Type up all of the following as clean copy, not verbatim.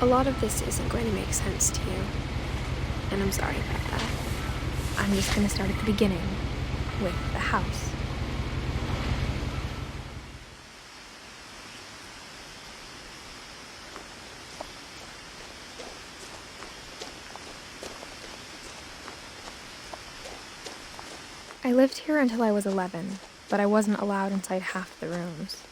lot of this isn't going to make sense to you, and I'm sorry about that. I'm just going to start at the beginning, with the house. I lived here until I was 11, but I wasn't allowed inside half the rooms.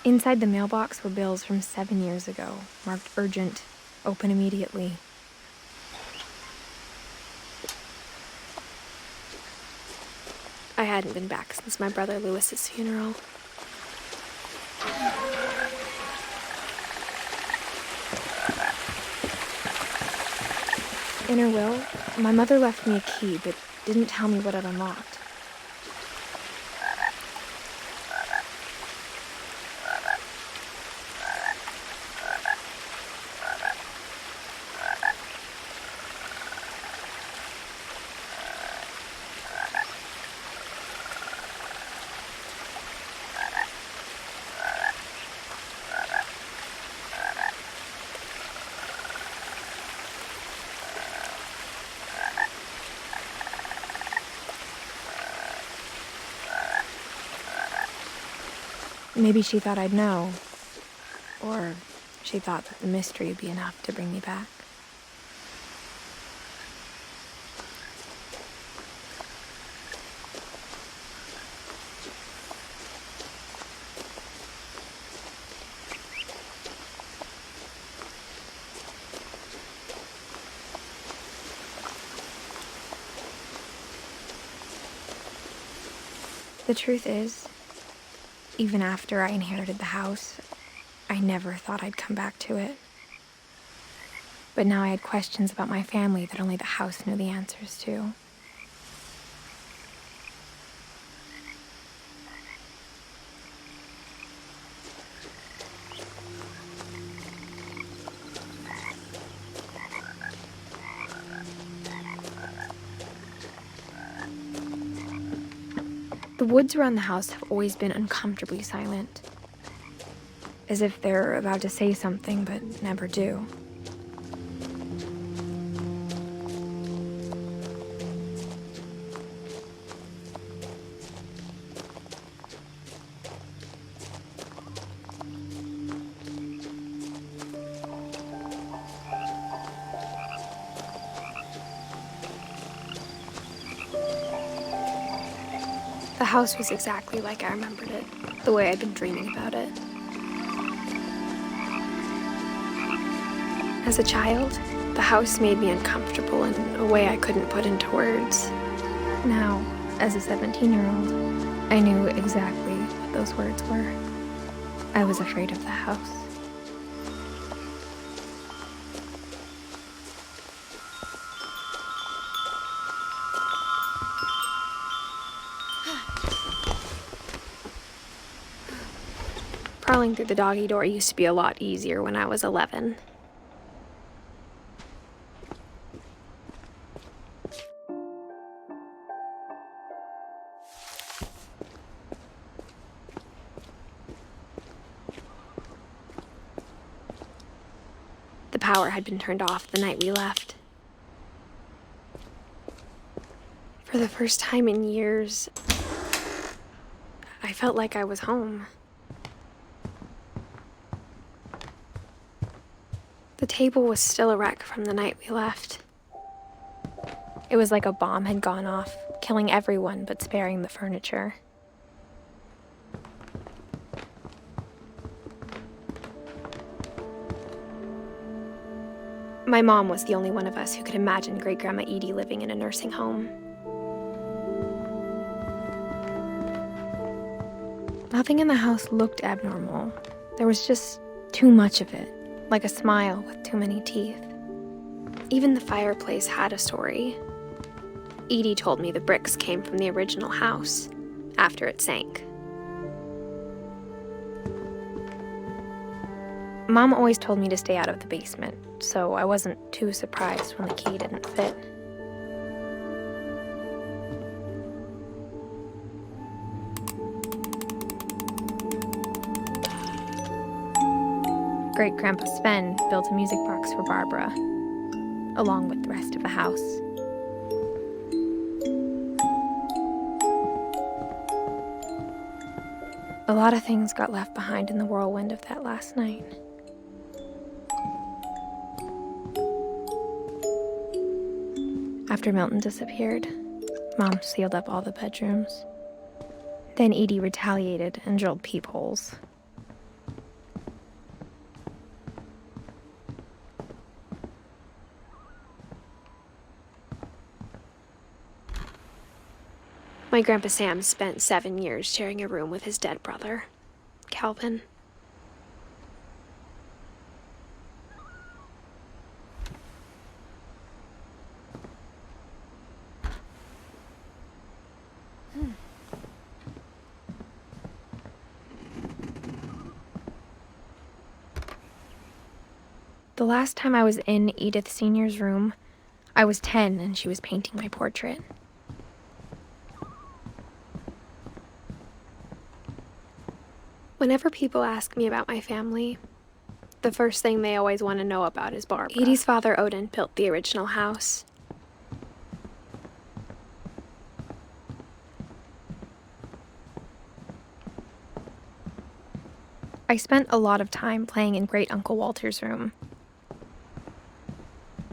Inside the mailbox were bills from 7 years ago, marked urgent, open immediately. I hadn't been back since my brother Lewis's funeral. In her will, my mother left me a key, but didn't tell me what it unlocked. Maybe she thought I'd know, or she thought that the mystery would be enough to bring me back. The truth is, even after I inherited the house, I never thought I'd come back to it. But now I had questions about my family that only the house knew the answers to. The woods around the house have always been uncomfortably silent, as if they're about to say something but never do. The house was exactly like I remembered it, the way I'd been dreaming about it. As a child, the house made me uncomfortable in a way I couldn't put into words. Now, as a 17-year-old, I knew exactly what those words were. I was afraid of the house. Crawling through the doggy door used to be a lot easier when I was 11. The power had been turned off the night we left. For the first time in years, I felt like I was home. The table was still a wreck from the night we left. It was like a bomb had gone off, killing everyone but sparing the furniture. My mom was the only one of us who could imagine Great-Grandma Edie living in a nursing home. Nothing in the house looked abnormal. There was just too much of it. Like a smile with too many teeth. Even the fireplace had a story. Edie told me the bricks came from the original house, after it sank. Mom always told me to stay out of the basement, so I wasn't too surprised when the key didn't fit. great-grandpa Sven built a music box for Barbara, along with the rest of the house. A lot of things got left behind in the whirlwind of that last night. After Milton disappeared, Mom sealed up all the bedrooms. Then Edie retaliated and drilled peepholes. My Grandpa Sam spent 7 years sharing a room with his dead brother, Calvin. The last time I was in Edith Sr.'s room, I was 10 and she was painting my portrait. Whenever people ask me about my family, the first thing they always want to know about is Barbara. Edie's father, Odin, built the original house. I spent a lot of time playing in Great Uncle Walter's room.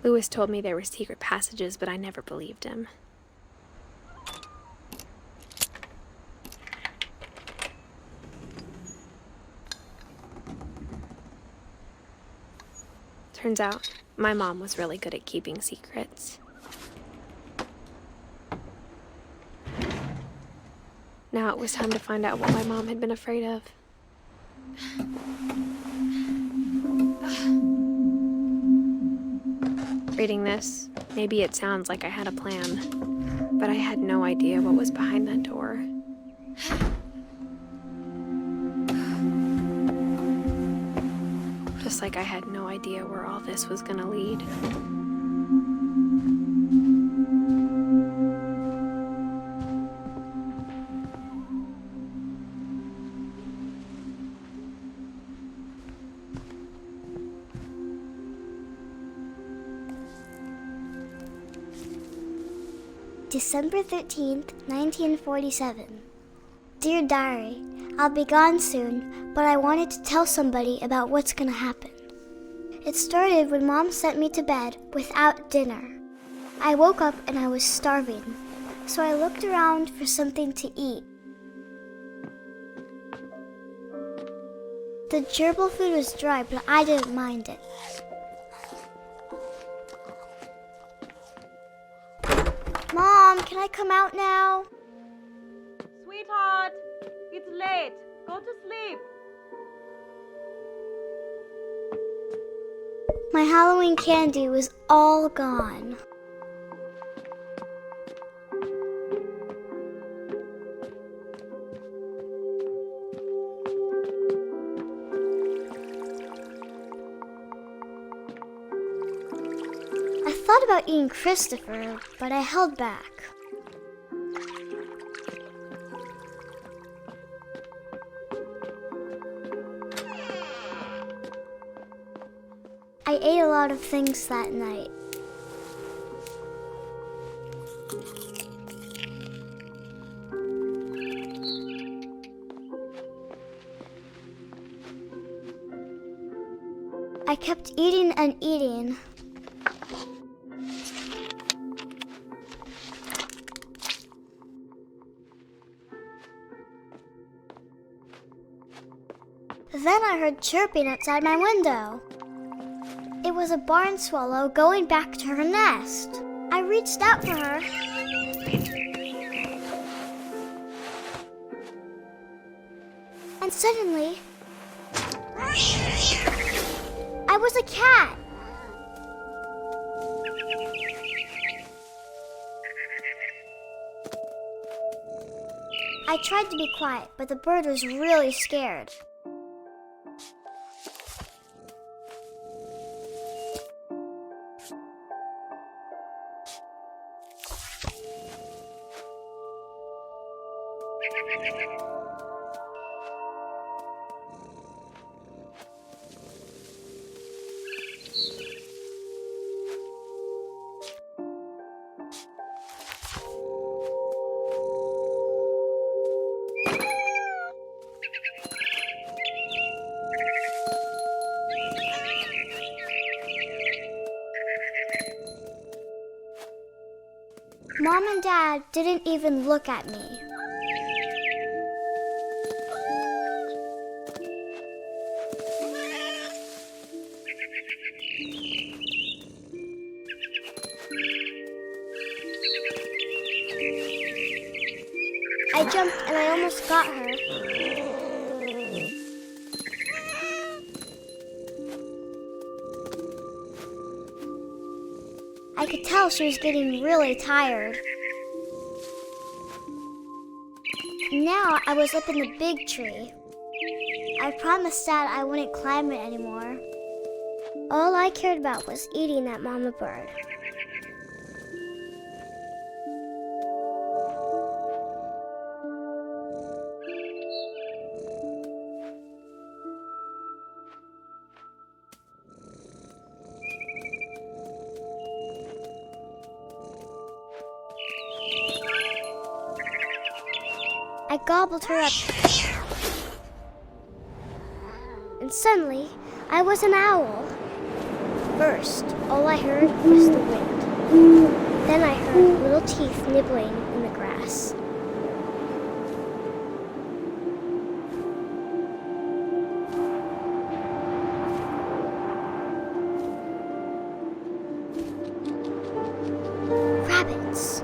Lewis told me there were secret passages, but I never believed him. Turns out, my mom was really good at keeping secrets. Now it was time to find out what my mom had been afraid of. Reading this, maybe it sounds like I had a plan, but I had no idea what was behind that door. Just like I had no idea where all this was gonna lead. December 13th, 1947. Dear Diary, I'll be gone soon, but I wanted to tell somebody about what's gonna happen. It started when Mom sent me to bed without dinner. I woke up and I was starving, so I looked around for something to eat. The gerbil food was dry, but I didn't mind it. Mom, can I come out now? Sweetheart, it's late. Go to sleep. My Halloween candy was all gone. I thought about eating Christopher, but I held back. I ate a lot of things that night. I kept eating and eating. Then I heard chirping outside my window. It was a barn swallow going back to her nest. I reached out for her. And suddenly, I was a cat. I tried to be quiet, but the bird was really scared. and Dad didn't even look at me. I jumped and I almost got her. I could tell she was getting really tired. Now I was up in the big tree. I promised Dad I wouldn't climb it anymore. All I cared about was eating that mama bird. I gobbled her up. And suddenly, I was an owl. First, all I heard was the wind. Then I heard little teeth nibbling in the grass. Rabbits.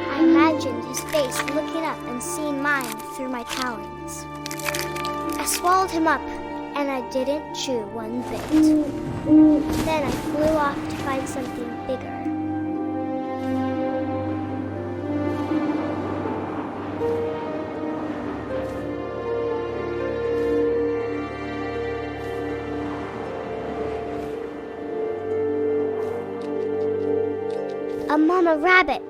I imagined his face looking up and seeing mine through my talons. I swallowed him up, and I didn't chew one bit. Then I flew off to find something bigger. A mama rabbit.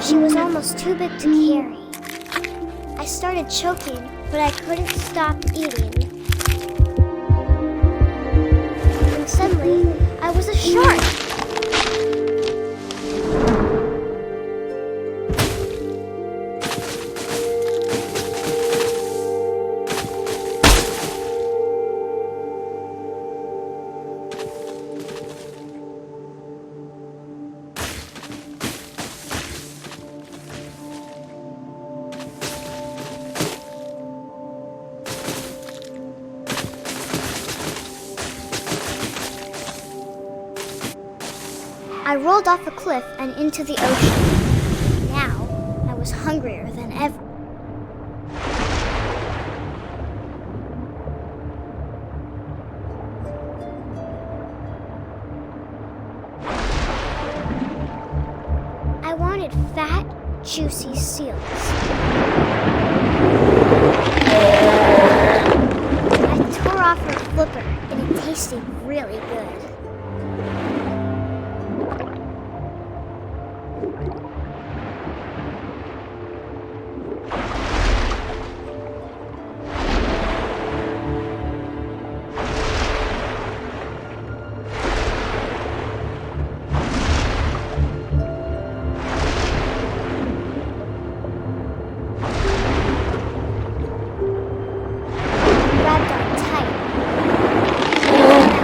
She was almost too big to carry. I started choking, but I couldn't stop eating. And suddenly, I was a shark. I rolled off a cliff and into the ocean. Now, I was hungrier than ever. I wanted fat, juicy seals. I tore off her flipper, and it tasted really good.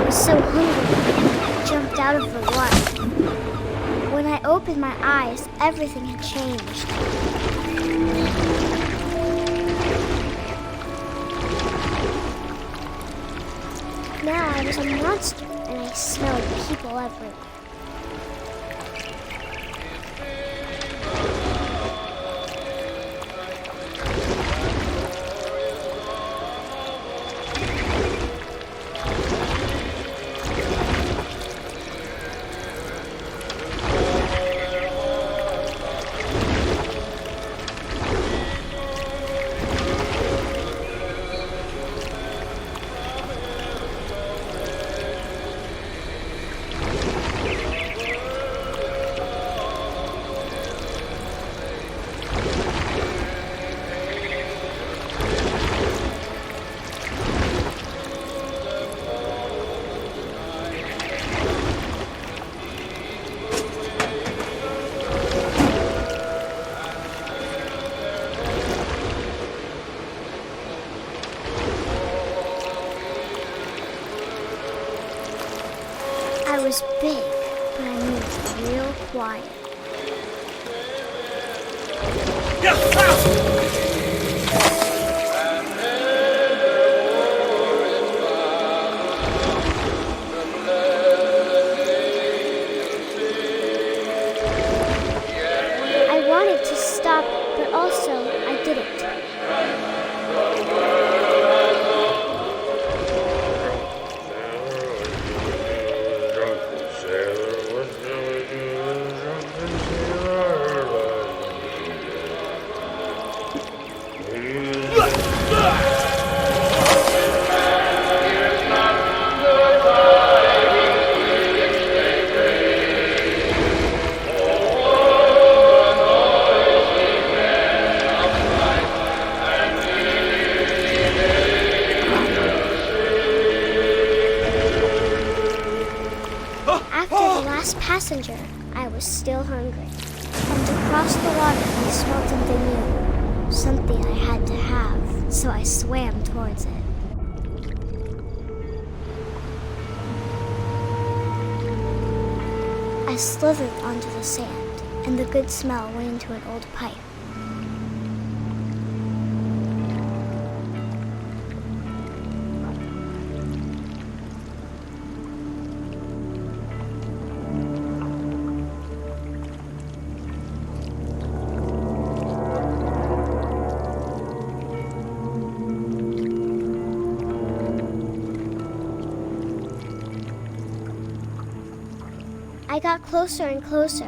So hungry, I jumped out of the water. When I opened my eyes, everything had changed. Now I was a monster, and I smelled people everywhere. was big, but I moved real quiet. I wanted to stop, but also I didn't. Passenger, I was still hungry. And across the water, I smelled something new. Something I had to have, so I swam towards it. I slithered onto the sand, and the good smell went into an old pipe. I got closer and closer.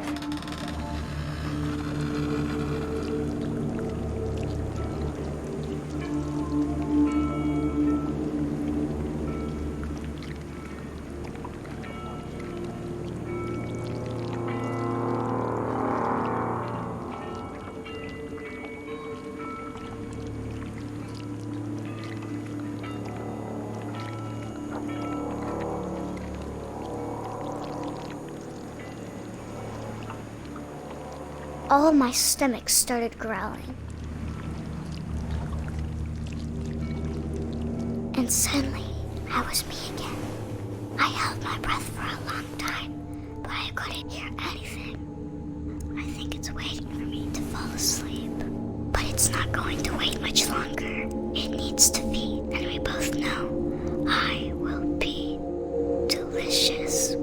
All of my stomach started growling. And suddenly, I was me again. I held my breath for a long time, but I couldn't hear anything. I think it's waiting for me to fall asleep. But it's not going to wait much longer. It needs to feed, and we both know I will be delicious.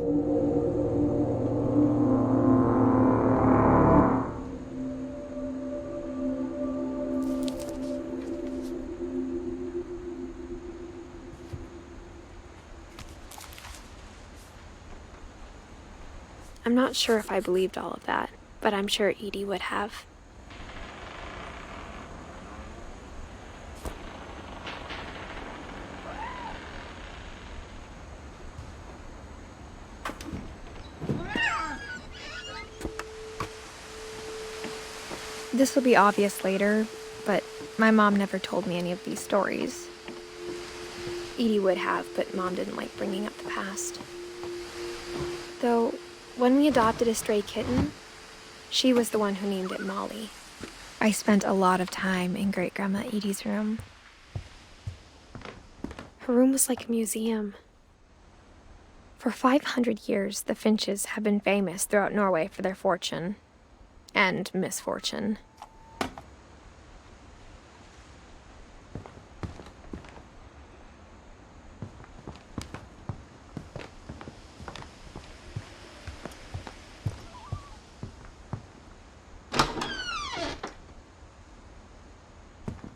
I'm not sure if I believed all of that, but I'm sure Edie would have. This will be obvious later, but my mom never told me any of these stories. Edie would have, but Mom didn't like bringing up the past. Though, when we adopted a stray kitten, she was the one who named it Molly. I spent a lot of time in Great-Grandma Edie's room. Her room was like a museum. For 500 years, the Finches have been famous throughout Norway for their fortune and misfortune.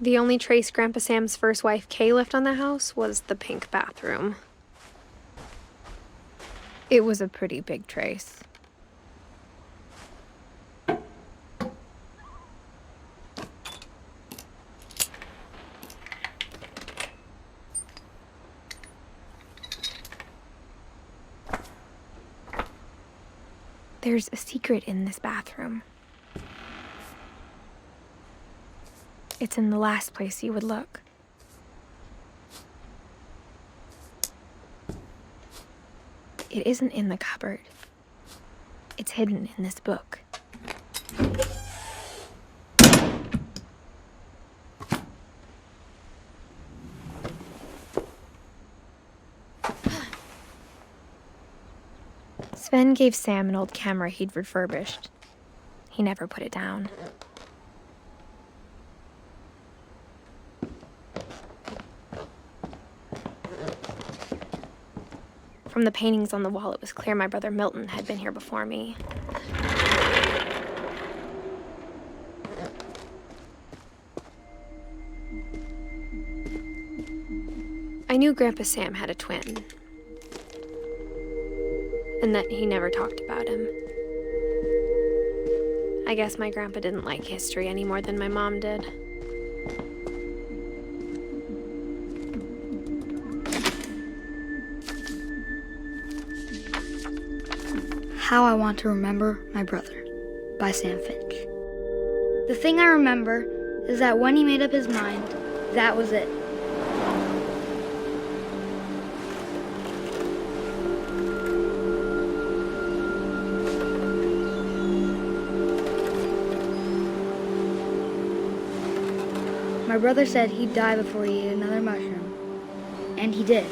The only trace Grandpa Sam's first wife Kay left on the house was the pink bathroom. It was a pretty big trace. There's a secret in this bathroom. It's in the last place you would look. It isn't in the cupboard. It's hidden in this book. Sven gave Sam an old camera he'd refurbished. He never put it down. From the paintings on the wall, it was clear my brother Milton had been here before me. I knew Grandpa Sam had a twin, and that he never talked about him. I guess my grandpa didn't like history any more than my mom did. How I Want to Remember My Brother by Sam Finch. The thing I remember is that when he made up his mind, that was it. My brother said he'd die before he ate another mushroom, and he did.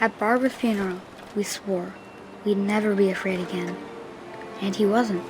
At Barbara's funeral, we swore we'd never be afraid again, and he wasn't.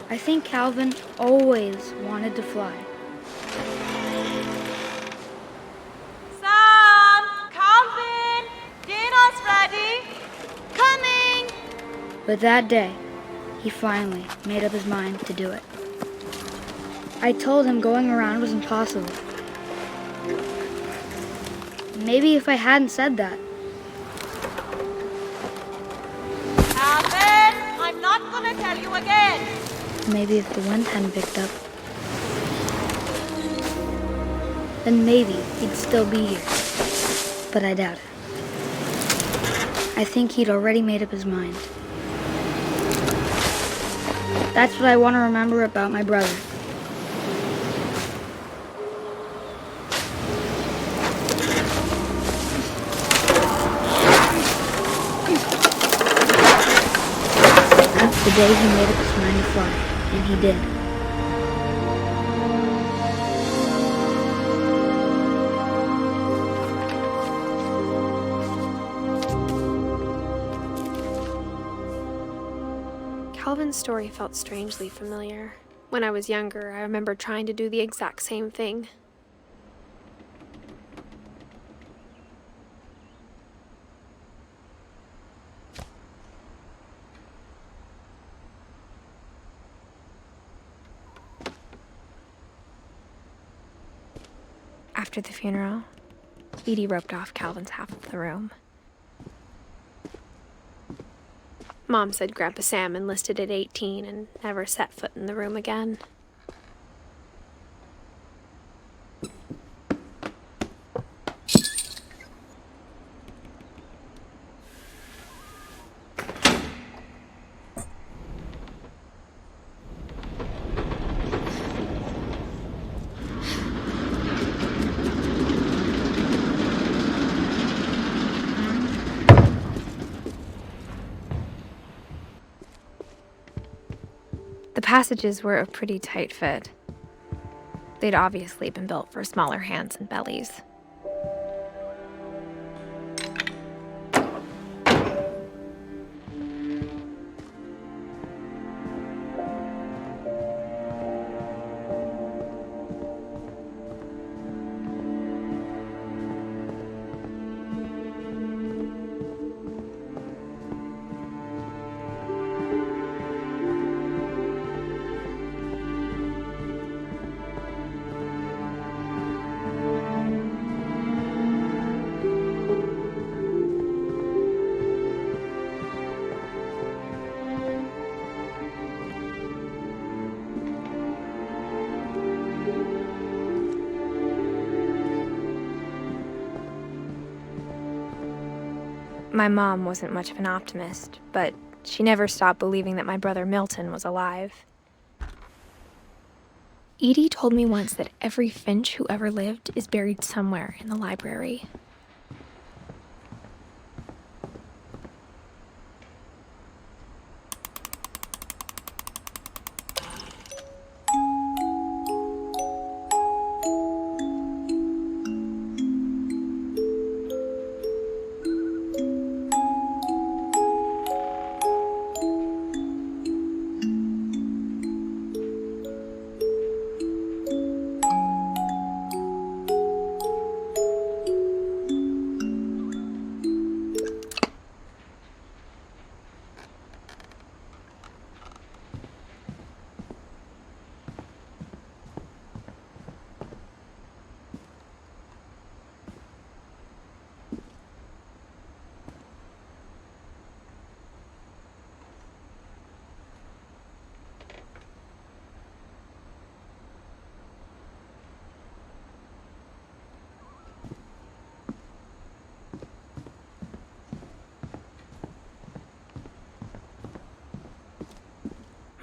I think Calvin always wanted to fly. But that day, he finally made up his mind to do it. I told him going around was impossible. Maybe if I hadn't said that, Alvin, I'm not gonna tell you again. maybe if the wind hadn't picked up, then maybe he'd still be here. But I doubt it. I think he'd already made up his mind. That's what I want to remember about my brother. That's the day he made up his mind to fly, and he did. Calvin's story felt strangely familiar. When I was younger, I remember trying to do the exact same thing. After the funeral, Edie roped off Calvin's half of the room. Mom said Grandpa Sam enlisted at 18 and never set foot in the room again. The passages were a pretty tight fit. They'd obviously been built for smaller hands and bellies. My mom wasn't much of an optimist, but she never stopped believing that my brother Milton was alive. Edie told me once that every Finch who ever lived is buried somewhere in the library.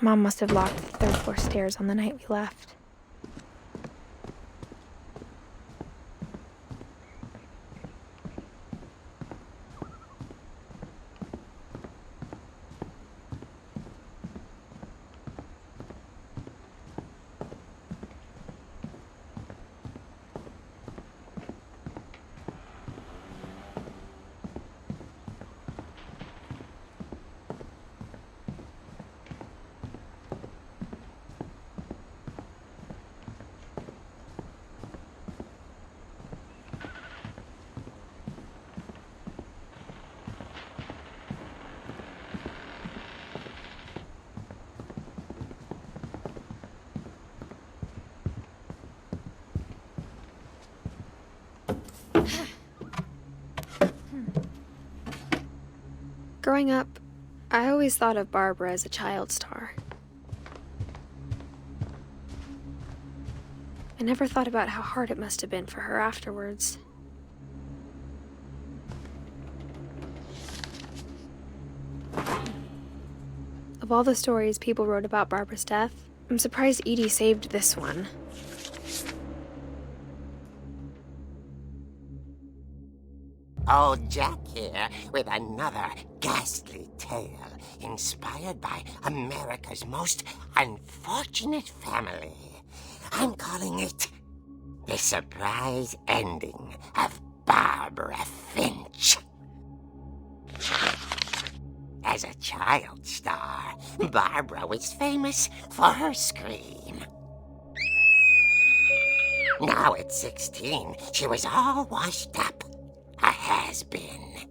Mom must have locked the third floor stairs on the night we left. Growing up, I always thought of Barbara as a child star. I never thought about how hard it must have been for her afterwards. Of all the stories people wrote about Barbara's death, I'm surprised Edie saved this one. Old Jack here with another ghastly tale inspired by America's most unfortunate family. I'm calling it The Surprise Ending of Barbara Finch. As a child star, Barbara was famous for her scream. Now at 16, she was all washed up. A has-been.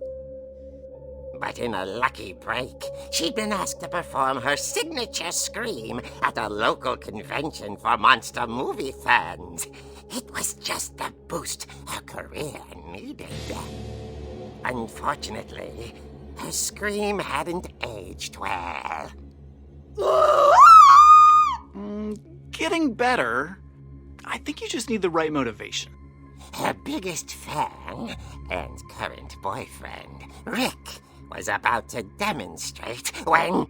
But in a lucky break, she'd been asked to perform her signature scream at a local convention for monster movie fans. It was just the boost her career needed. Unfortunately, her scream hadn't aged well. Getting better. I think you just need the right motivation. Her biggest fan and current boyfriend, Rick, was about to demonstrate when...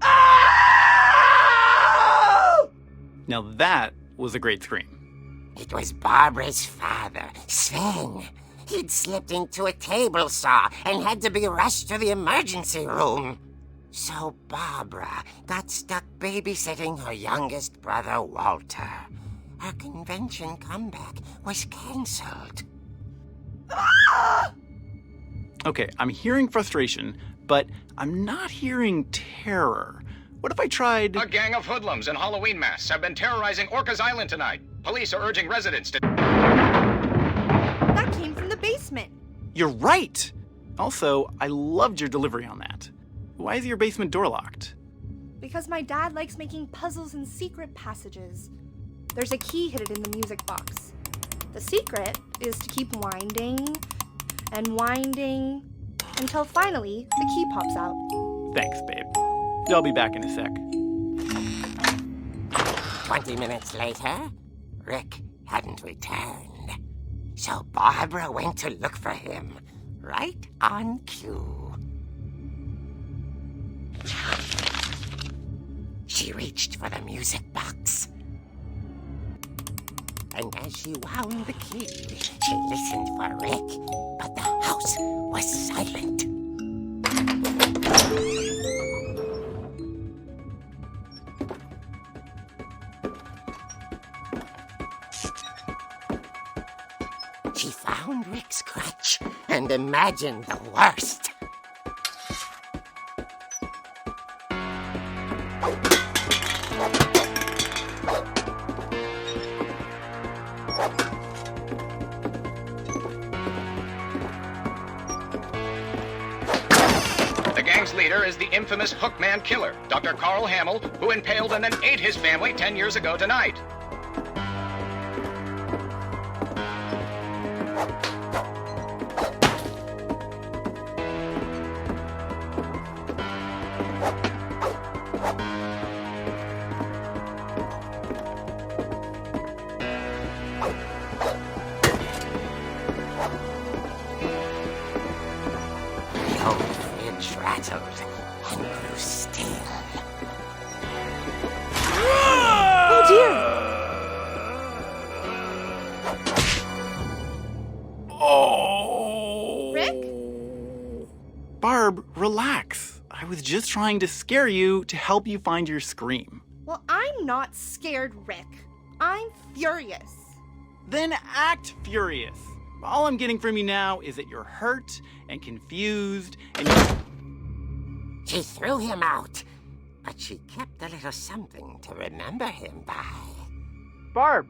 Now that was a great scream. It was Barbara's father, Sven. He'd slipped into a table saw and had to be rushed to the emergency room. So Barbara got stuck babysitting her youngest brother, Walter. Her convention comeback was cancelled. Okay, I'm hearing frustration, but I'm not hearing terror. What if I tried... A gang of hoodlums in Halloween masks have been terrorizing Orcas Island tonight. Police are urging residents to... That came from the basement. You're right! Also, I loved your delivery on that. Why is your basement door locked? Because my dad likes making puzzles and secret passages. There's a key hidden in the music box. The secret is to keep winding and winding until finally the key pops out. Thanks, babe. I'll be back in a sec. 20 minutes later, Rick hadn't returned. So Barbara went to look for him, right on cue. She reached for the music box. And as she wound the key, she listened for Rick, but the house was silent. She found Rick's crutch and imagined the worst. Leader is the infamous Hookman killer, Dr. Carl Hamill, who impaled and then ate his family 10 years ago tonight. Rattled and grew still. Oh dear! Oh! Rick? Barb, relax. I was just trying to scare you to help you find your scream. Well, I'm not scared, Rick. I'm furious. Then act furious. All I'm getting from you now is that you're hurt and confused and... She threw him out, but she kept a little something to remember him by. Barb,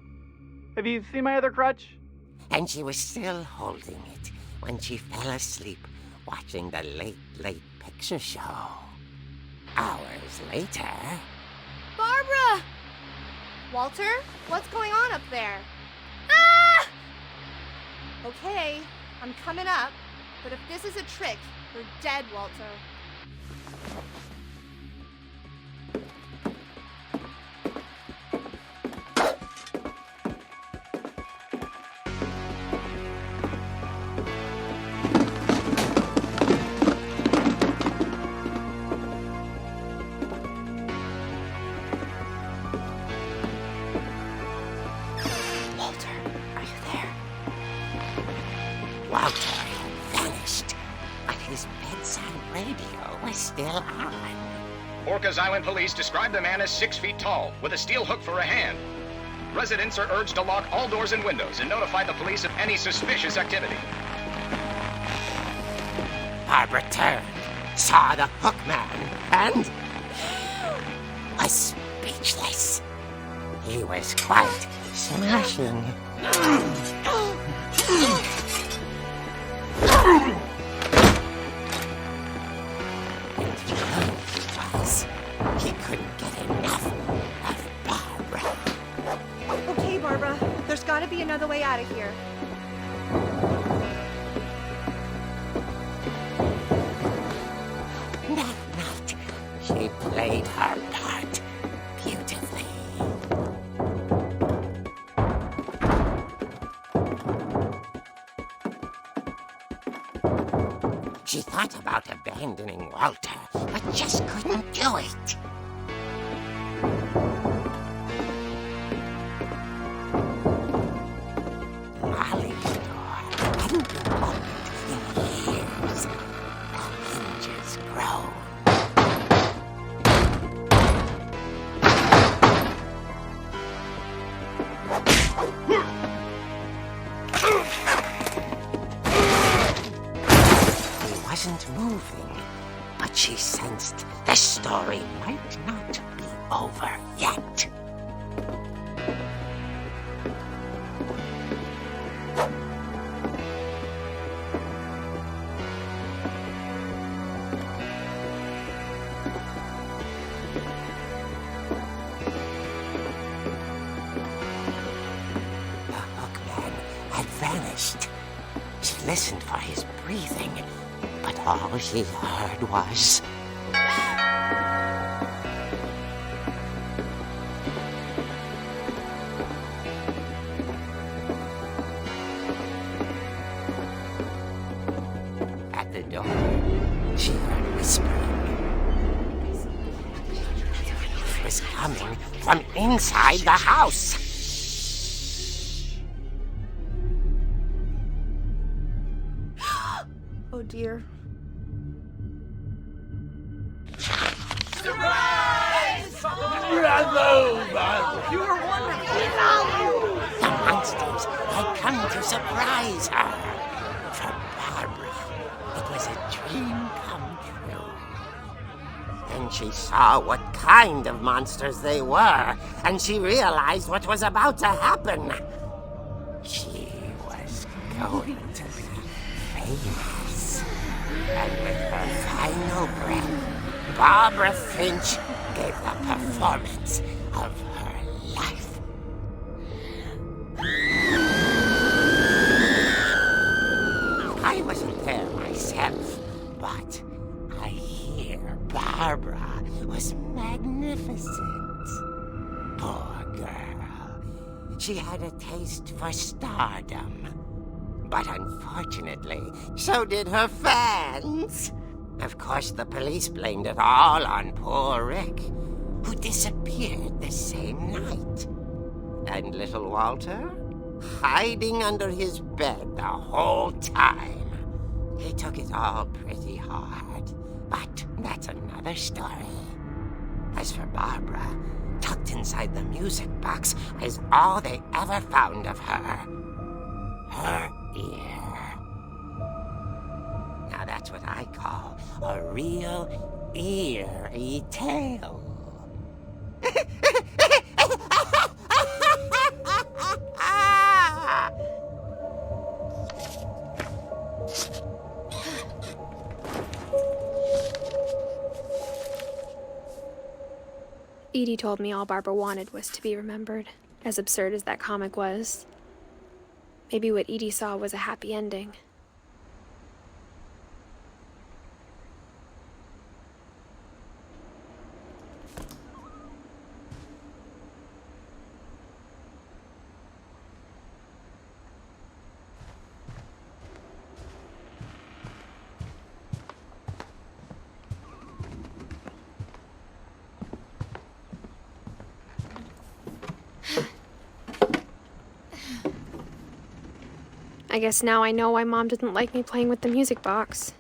have you seen my other crutch? And she was still holding it when she fell asleep watching the late picture show. Hours later... Barbara! Walter, what's going on up there? Ah! Okay, I'm coming up, but if this is a trick, you're dead, Walter. Walter had vanished, but his bedside radio was still on. Orcas Island police describe the man as 6 feet tall, with a steel hook for a hand. Residents are urged to lock all doors and windows and notify the police of any suspicious activity. Barbara turned, saw the hook man, and was speechless. He was quite smashing. He couldn't get enough of Barbara. Okay, Barbara, there's gotta be another way out of here. That night, she played her part beautifully. She thought about abandoning Walter, but just couldn't do it. Molly's door hadn't been opened in years. The hinges groaned. He wasn't moving, but she sensed the story might not be over yet. The hookman had vanished. She listened for his breathing, but all she heard was... At the door, she heard whispering. It was coming from inside the house. Oh dear. The monsters had come to surprise her. For Barbara, it was a dream come true. Then she saw what kind of monsters they were, and she realized what was about to happen. She was going to be famous. And with her final breath, Barbara Finch gave the performance of her life. I wasn't there myself, but I hear Barbara was magnificent. Poor girl. She had a taste for stardom. But unfortunately, so did her fans. Of course, the police blamed it all on poor Rick, who disappeared the same night. And little Walter? Hiding under his bed the whole time. He took it all pretty hard, but that's another story. As for Barbara, tucked inside the music box is all they ever found of her. Her ear. Now that's what I call a real eerie tale. Edie told me all Barbara wanted was to be remembered, as absurd as that comic was. Maybe what Edie saw was a happy ending. I guess now I know why Mom didn't like me playing with the music box.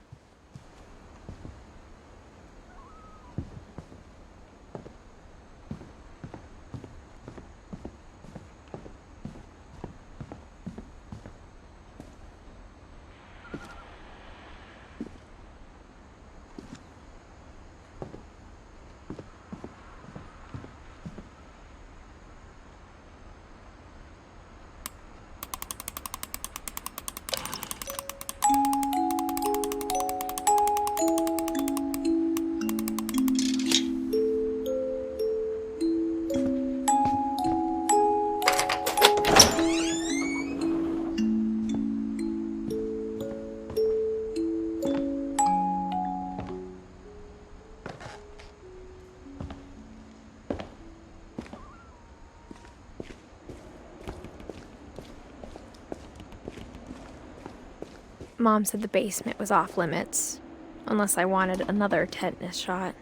Mom said the basement was off limits, unless I wanted another tetanus shot.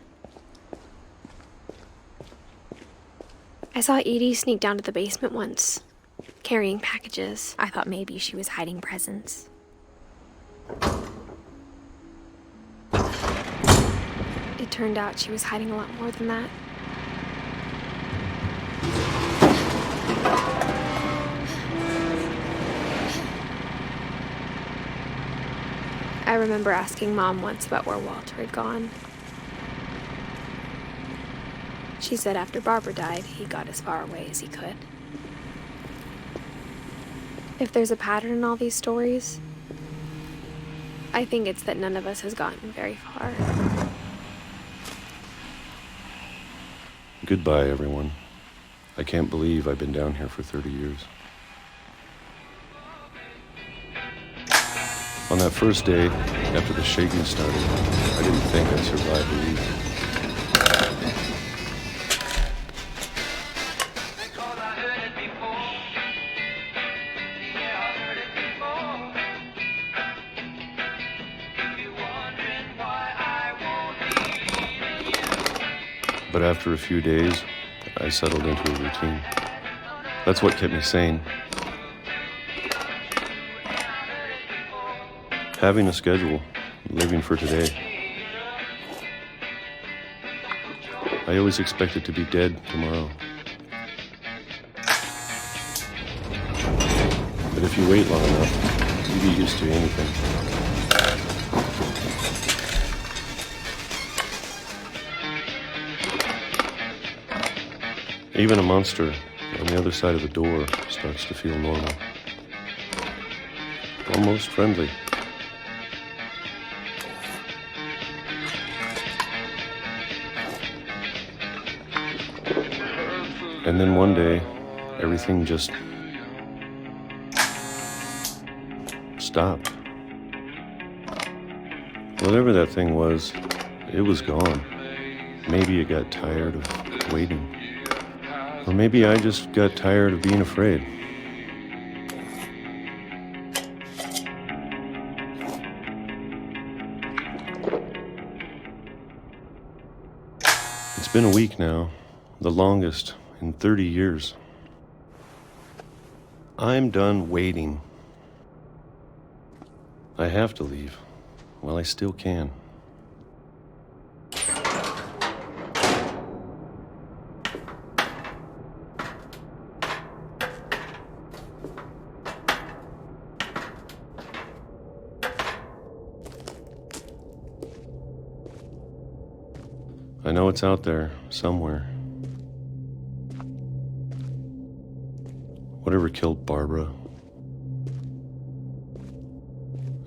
I saw Edie sneak down to the basement once, carrying packages. I thought maybe she was hiding presents. It turned out she was hiding a lot more than that. I remember asking Mom once about where Walter had gone. She said after Barbara died, he got as far away as he could. If there's a pattern in all these stories, I think it's that none of us has gotten very far. Goodbye, everyone. I can't believe I've been down here for 30 years. On that first day, after the shaking started, I didn't think I'd survive a week. But after a few days, I settled into a routine. That's what kept me sane. Having a schedule, living for today. I always expected to be dead tomorrow. But if you wait long enough, you get used to anything. Even a monster on the other side of the door starts to feel normal. Almost friendly. And then one day, everything just stopped. Whatever that thing was, it was gone. Maybe it got tired of waiting. Or maybe I just got tired of being afraid. It's been a week now, the longest in 30 years. I'm done waiting. I have to leave while I still can. I know it's out there somewhere. Whatever killed Barbara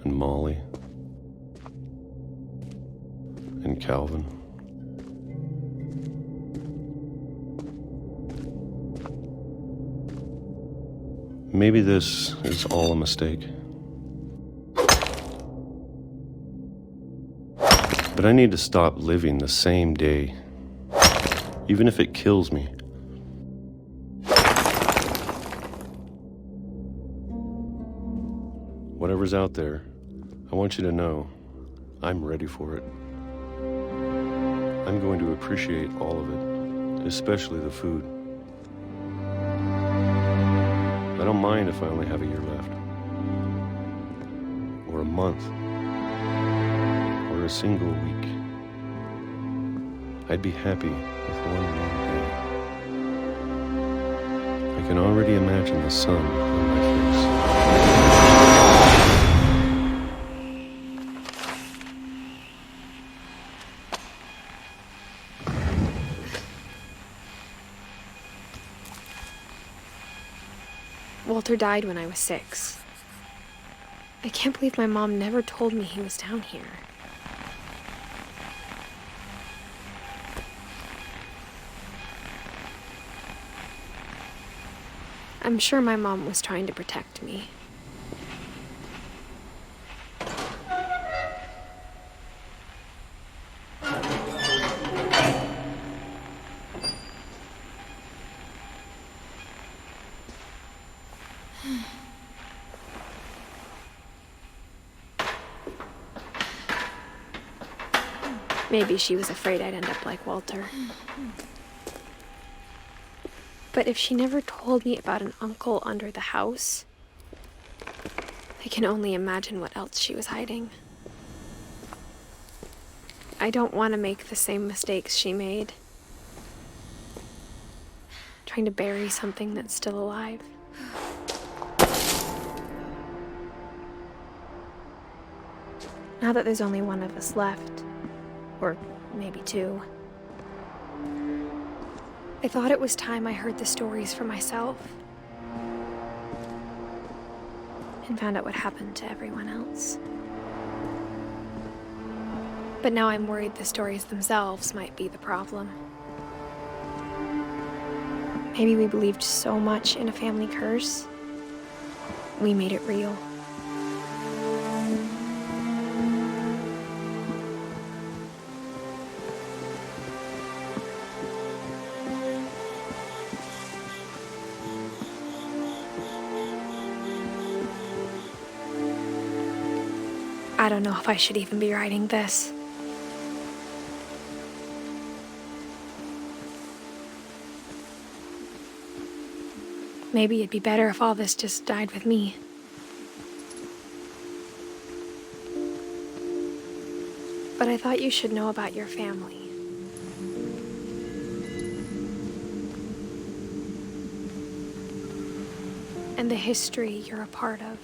and Molly and Calvin. Maybe this is all a mistake. But I need to stop living the same day, even if it kills me. Whatever's out there, I want you to know I'm ready for it. I'm going to appreciate all of it, especially the food. I don't mind if I only have a year left. a month or a single week. I'd be happy with one more day. I can already imagine the sun on my face. Walter died when I was 6. I can't believe my mom never told me he was down here. I'm sure my mom was trying to protect me. Maybe she was afraid I'd end up like Walter. But if she never told me about an uncle under the house, I can only imagine what else she was hiding. I don't want to make the same mistakes she made. Trying to bury something that's still alive. Now that there's only one of us left, or maybe 2, I thought it was time I heard the stories for myself and found out what happened to everyone else. But now I'm worried the stories themselves might be the problem. Maybe we believed so much in a family curse, we made it real. I don't know if I should even be writing this. Maybe it'd be better if all this just died with me. But I thought you should know about your family. And the history you're a part of.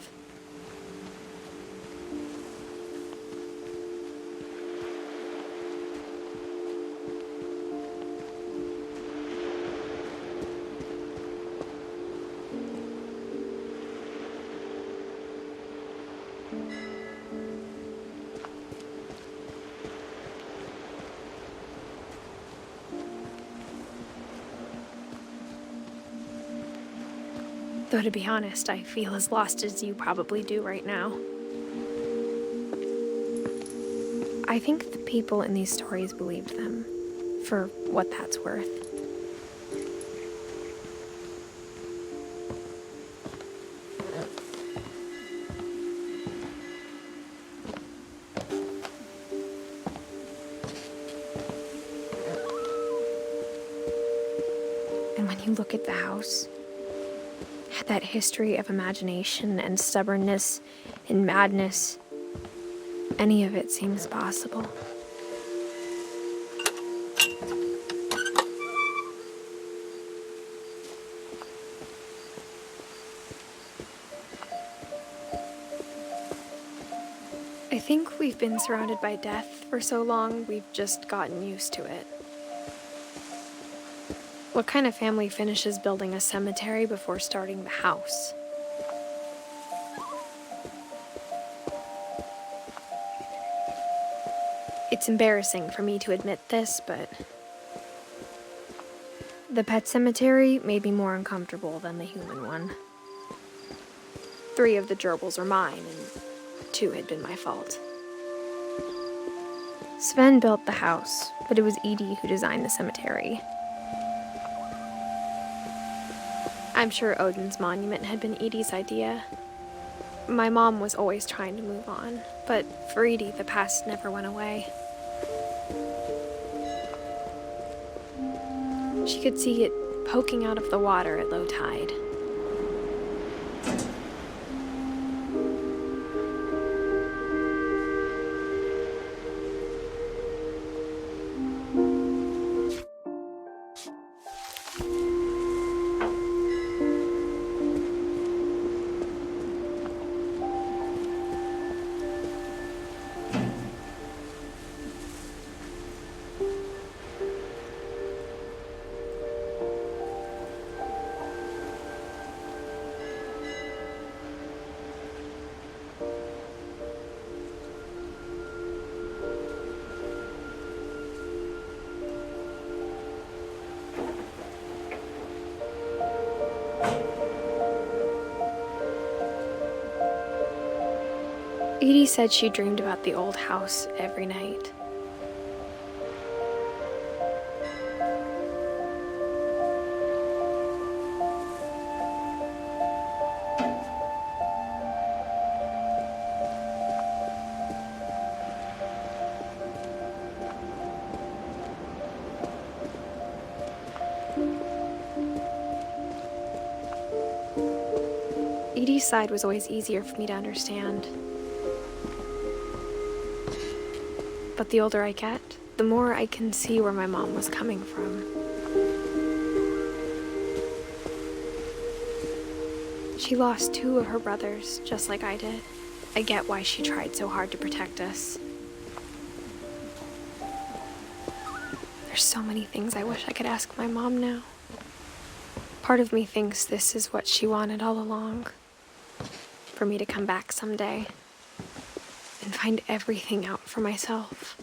Though to be honest, I feel as lost as you probably do right now. I think the people in these stories believed them, for what that's worth. And when you look at the house, that history of imagination and stubbornness and madness, any of it seems possible. I think we've been surrounded by death for so long, we've just gotten used to it. What kind of family finishes building a cemetery before starting the house? It's embarrassing for me to admit this, but the pet cemetery made me more uncomfortable than the human one. 3 of the gerbils are mine, and 2 had been my fault. Sven built the house, but it was Edith who designed the cemetery. I'm sure Odin's monument had been Edie's idea. My mom was always trying to move on, but for Edie, the past never went away. She could see it poking out of the water at low tide. Edie said she dreamed about the old house every night. Edie's side was always easier for me to understand. But the older I get, the more I can see where my mom was coming from. She lost 2 of her brothers, just like I did. I get why she tried so hard to protect us. There's so many things I wish I could ask my mom now. Part of me thinks this is what she wanted all along. For me to come back someday and find everything out for myself.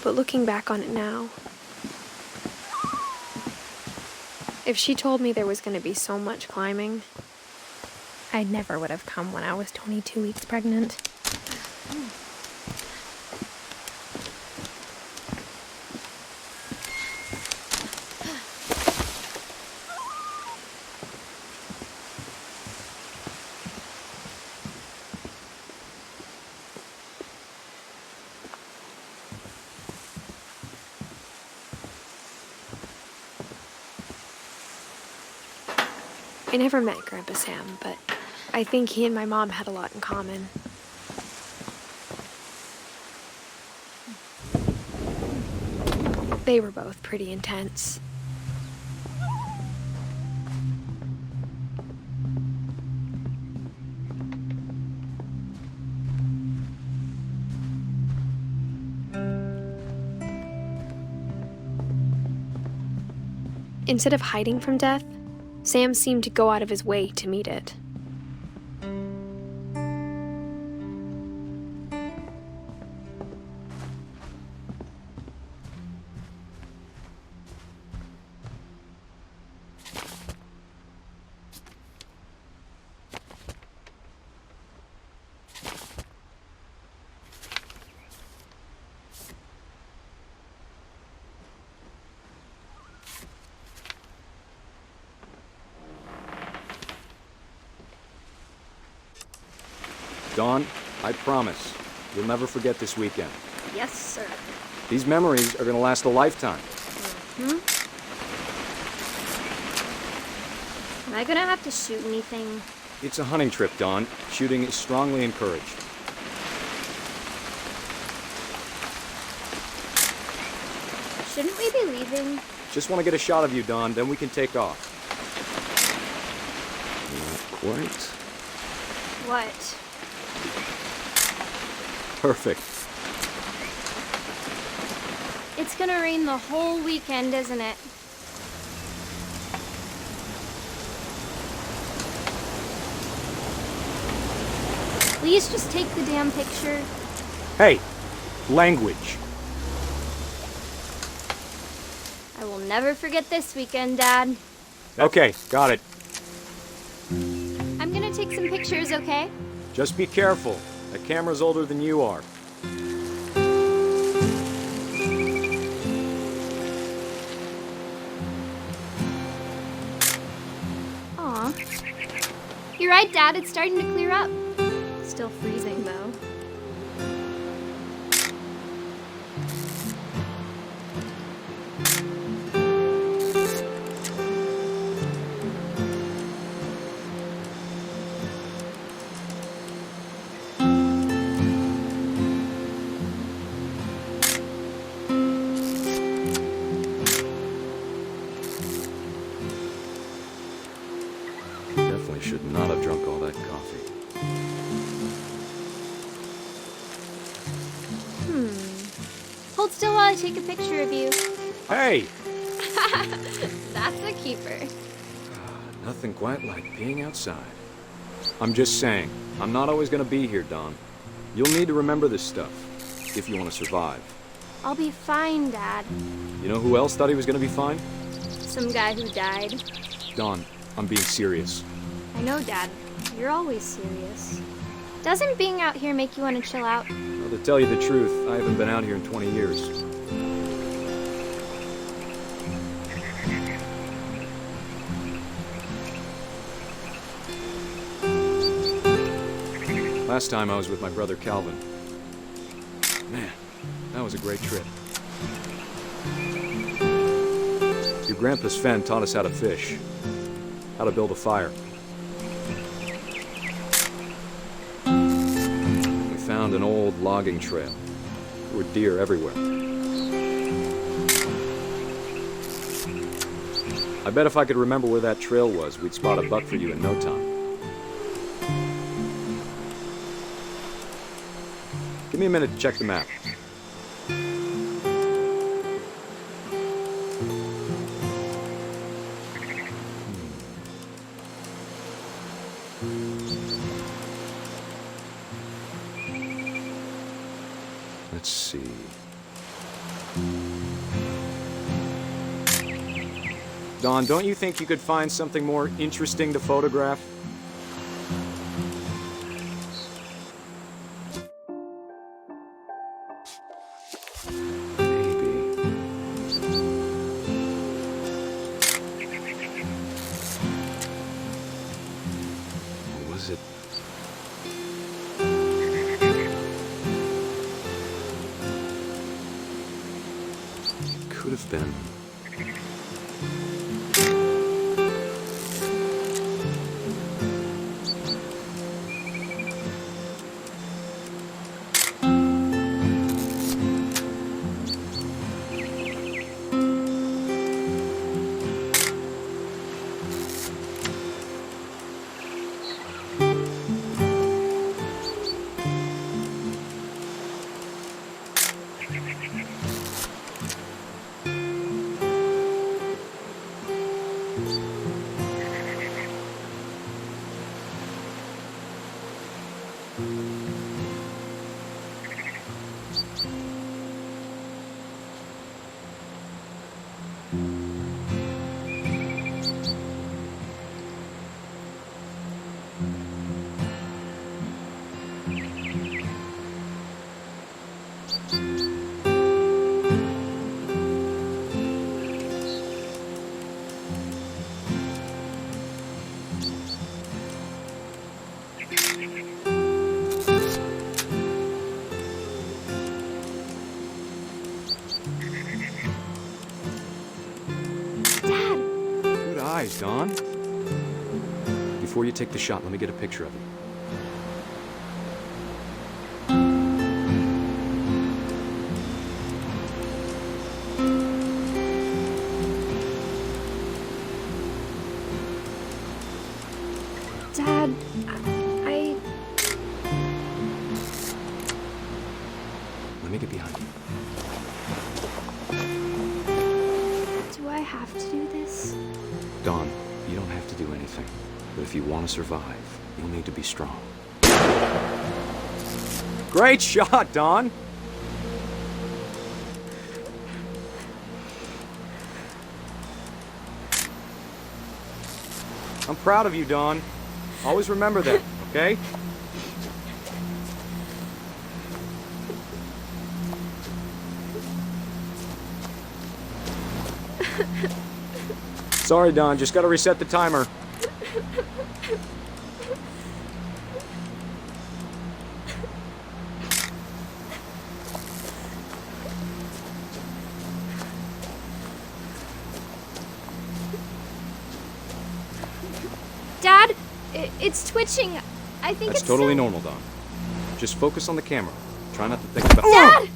But looking back on it now, if she told me there was going to be so much climbing, I never would have come when I was 22 weeks pregnant. I never met Grandpa Sam, but I think he and my mom had a lot in common. They were both pretty intense. Instead of hiding from death, Sam seemed to go out of his way to meet it. Dawn, I promise, you'll never forget this weekend. Yes, sir. These memories are gonna last a lifetime. Am I gonna have to shoot anything? It's a hunting trip, Dawn. Shooting is strongly encouraged. Shouldn't we be leaving? Just want to get a shot of you, Dawn, then we can take off. Not quite. What? Perfect. It's gonna rain the whole weekend, isn't it? Please just take the damn picture. Hey, language. I will never forget this weekend, Dad. Okay, got it. I'm gonna take some pictures, okay? Just be careful. That camera's older than you are. Aw. You're right, Dad. It's starting to clear up. Still freezing, though. Definitely should not have drunk all that coffee. Hold still while I take a picture of you. Hey! That's a keeper. Nothing quite like being outside. I'm just saying, I'm not always gonna be here, Dawn. You'll need to remember this stuff. if you want to survive. I'll be fine, Dad. You know who else thought he was going to be fine? Some guy who died. Dawn, I'm being serious. I know, Dad. You're always serious. Doesn't being out here make you want to chill out? Well, to tell you the truth, I haven't been out here in 20 years. Last time I was with my brother Calvin. Man, that was a great trip. Your grandpa Sven taught us how to fish, how to build a fire. We found an old logging trail. There were deer everywhere. I bet if I could remember where that trail was, we'd spot a buck for you in no time. Give me a minute to check the map. Let's see. Dawn, don't you think you could find something more interesting to photograph? Could have been. Dawn? Before you take the shot, let me get a picture of you. Dad, Let me get behind you. do I have to do this? Dawn, you don't have to do anything. But if you want to survive, you'll need to be strong. Great shot, Dawn! I'm proud of you, Dawn. Always remember that, okay? Sorry, Dawn. Just gotta reset the timer. Dad, it's twitching. I think That's it's totally so... normal, Dawn. Just focus on the camera. Try not to think about... Dad!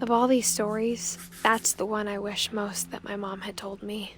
Of all these stories, that's the one I wish most that my mom had told me.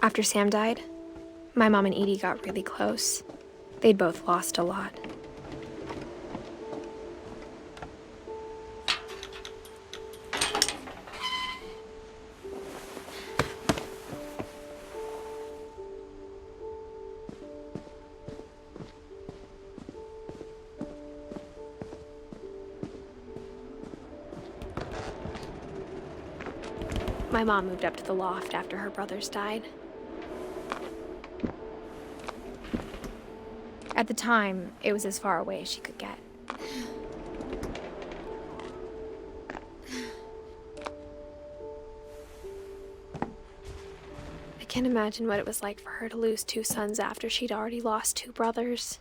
After Sam died, my mom and Edie got really close. They'd both lost a lot. My mom moved up to the loft after her brothers died. At the time, it was as far away as she could get. I can't imagine what it was like for her to lose 2 sons after she'd already lost 2 brothers.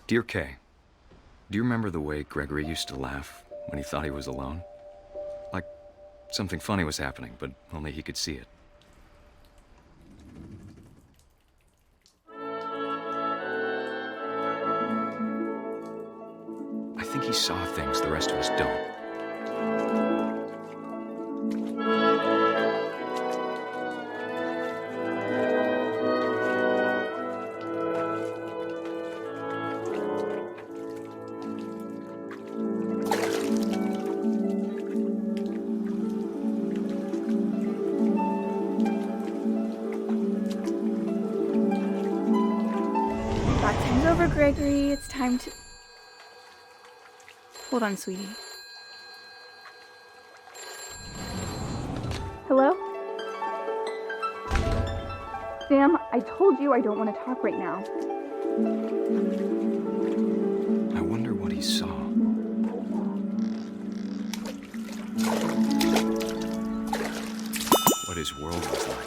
Dear Kay, do you remember the way Gregory used to laugh when he thought he was alone? Like something funny was happening, but only he could see it. I think he saw things the rest of us don't. Bath time's over, Gregory. It's time to... Hold on, sweetie. Hello? Sam, I told you I don't want to talk right now. I wonder what he saw. What his world was like.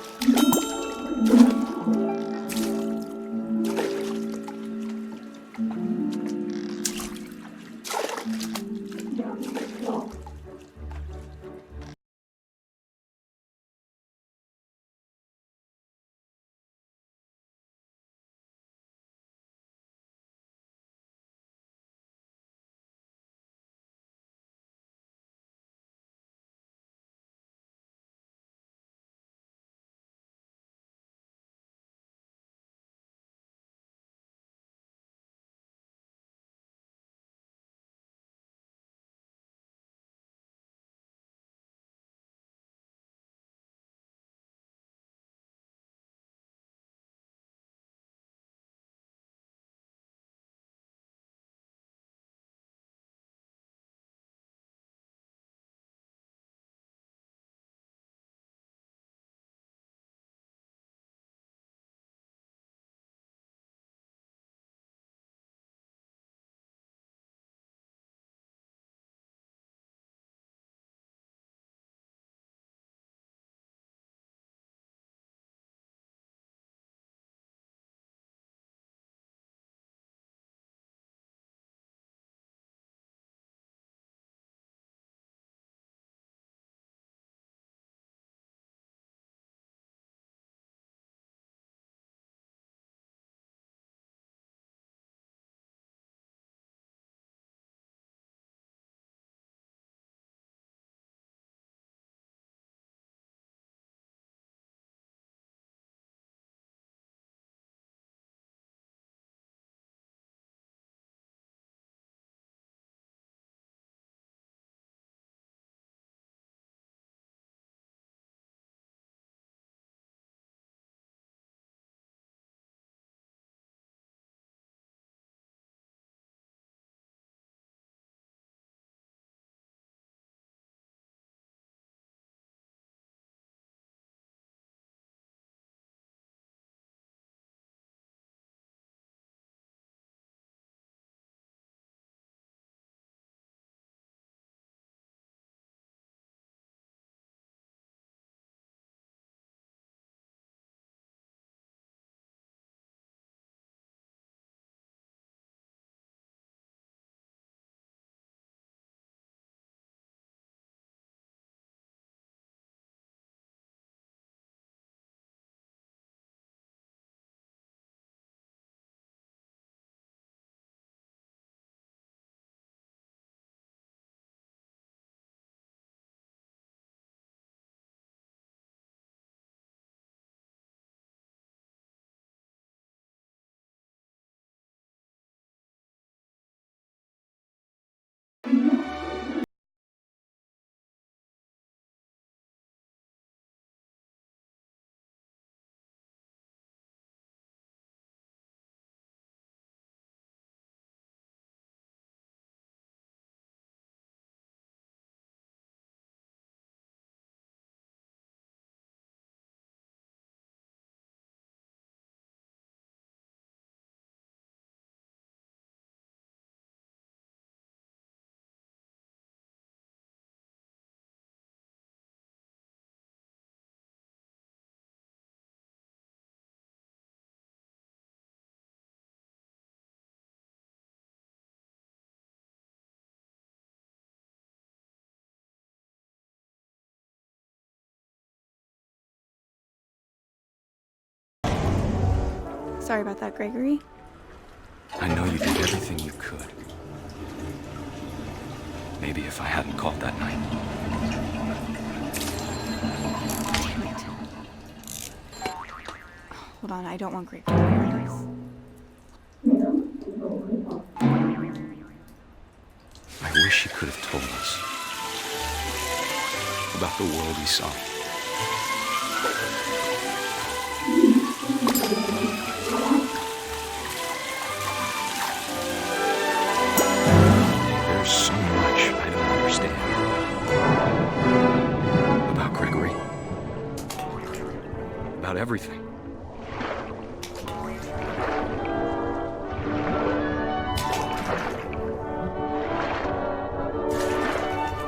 Sorry about that, Gregory. I know you did everything you could. Maybe if I hadn't called that night. Damn it. Hold on, I don't want Greg to hear this. I wish he could have told us about the world he saw. There's so much I don't understand about Gregory, about everything.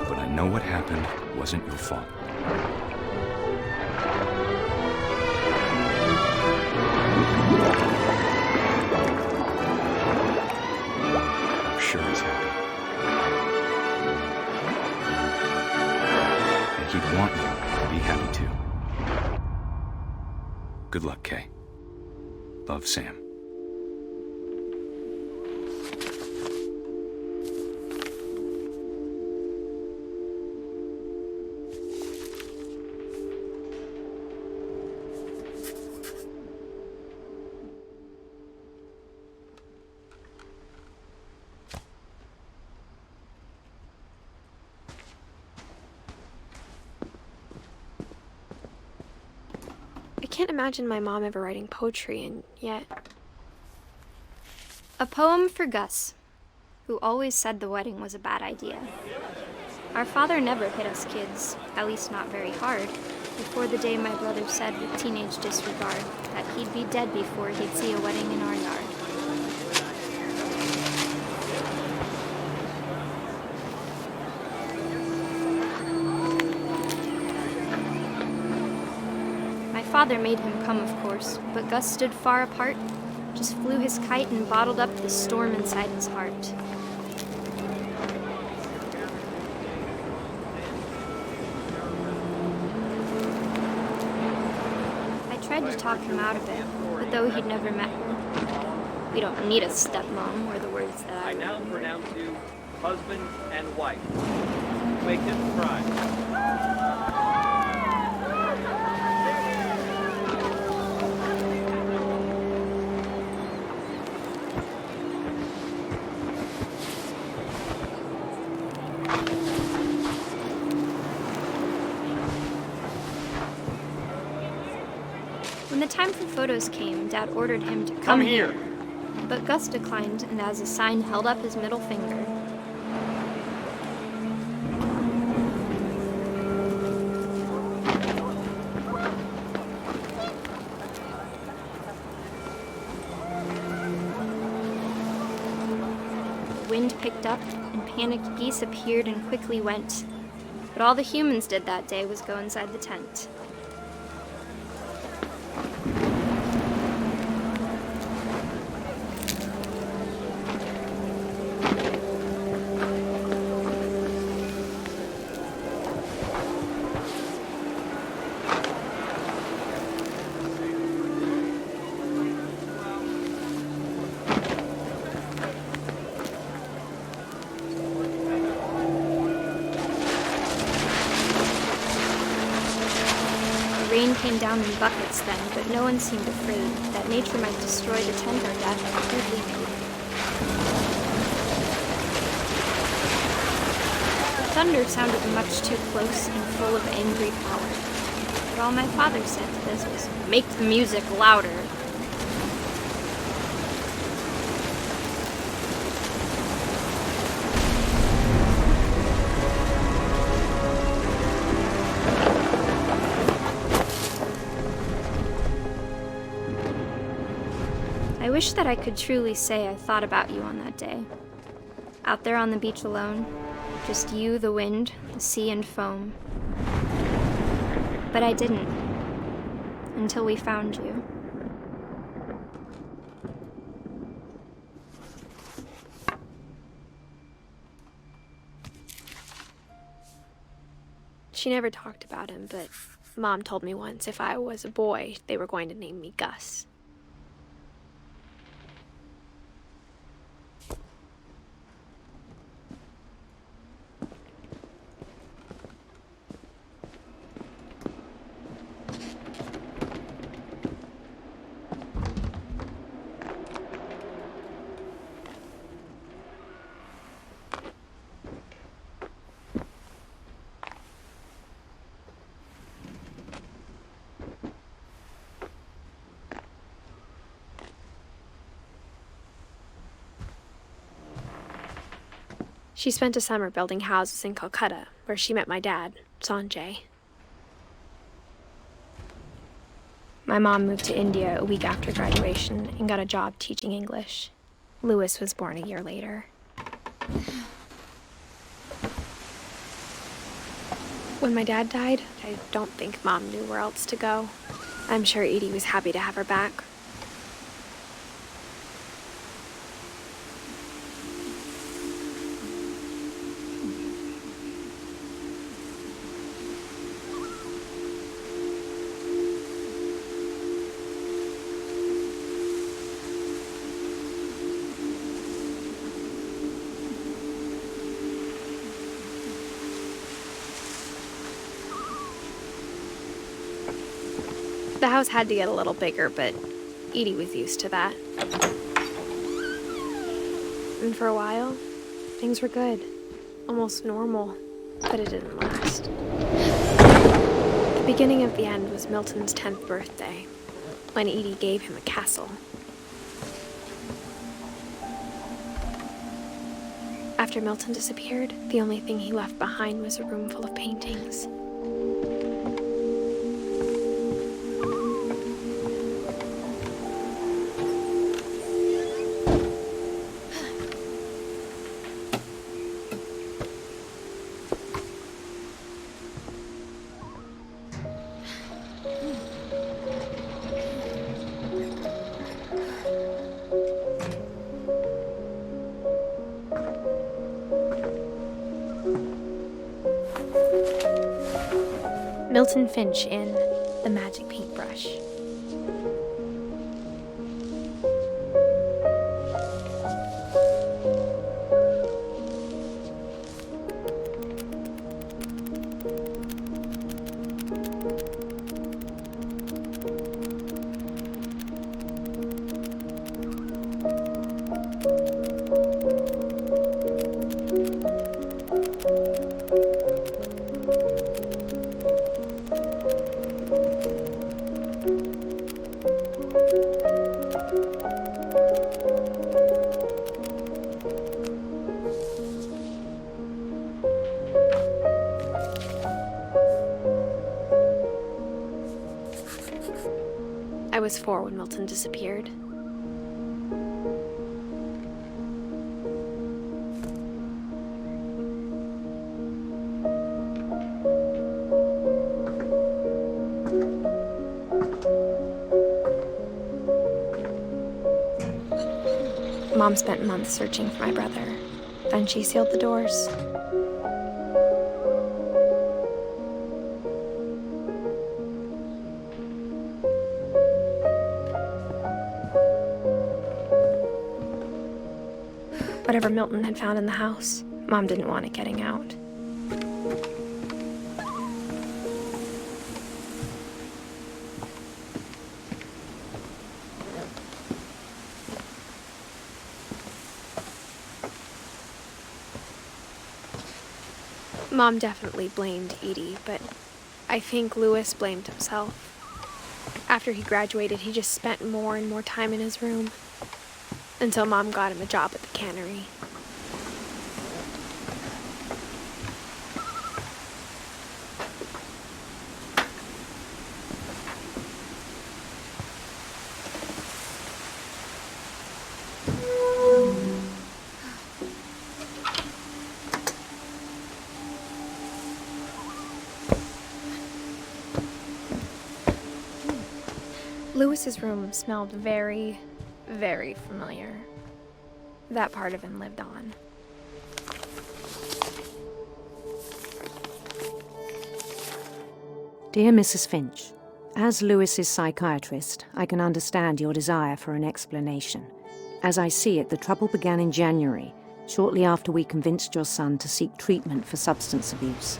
But I know what happened wasn't your fault. I'm sure he's happy. And he'd want you to be happy too. Good luck, Kay. Love, Sam. I can't imagine my mom ever writing poetry, and yet... A poem for Gus, who always said the wedding was a bad idea. Our father never hit us kids, at least not very hard, before the day my brother said with teenage disregard that he'd be dead before he'd see a wedding in our yard. My father made him come, of course, but Gus stood far apart, just flew his kite and bottled up the storm inside his heart. I tried to talk him out of it, but though he'd never met her. We don't need a stepmom, were the words that I now pronounce you husband and wife. Make them cry. When the time for photos came, Dad ordered him to come here. But Gus declined, and as a sign held up his middle finger. The wind picked up, and panicked geese appeared and quickly went. But all the humans did that day was go inside the tent. Rain came down in buckets then, but no one seemed afraid that nature might destroy the tent our dad had crudely made. The thunder sounded much too close and full of angry power. But all my father said to this was, "Make the music louder." I wish that I could truly say I thought about you on that day. Out there on the beach alone, just you, the wind, the sea, and foam. But I didn't, until we found you. She never talked about him, but Mom told me once if I was a boy, they were going to name me Gus. She spent a summer building houses in Calcutta, where she met my dad, Sanjay. My mom moved to India a week after graduation and got a job teaching English. Louis was born a year later. When my dad died, I don't think Mom knew where else to go. I'm sure Edie was happy to have her back. The house had to get a little bigger, but Edie was used to that. And for a while, things were good. Almost normal, but it didn't last. The beginning of the end was Milton's 10th birthday, when Edie gave him a castle. After Milton disappeared, the only thing he left behind was a room full of paintings. Milton Finch in The Magic Paintbrush. I was 4 when Milton disappeared. Mom spent months searching for my brother. Then she sealed the doors. Whatever Milton had found in the house, Mom didn't want it getting out. Mom definitely blamed Edie, but I think Louis blamed himself. After he graduated, he just spent more and more time in his room, until Mom got him a job at the cannery. Louis's room smelled very, very familiar. That part of him lived on. Dear Mrs. Finch, as Louis's psychiatrist, I can understand your desire for an explanation. As I see it, the trouble began in January, shortly after we convinced your son to seek treatment for substance abuse.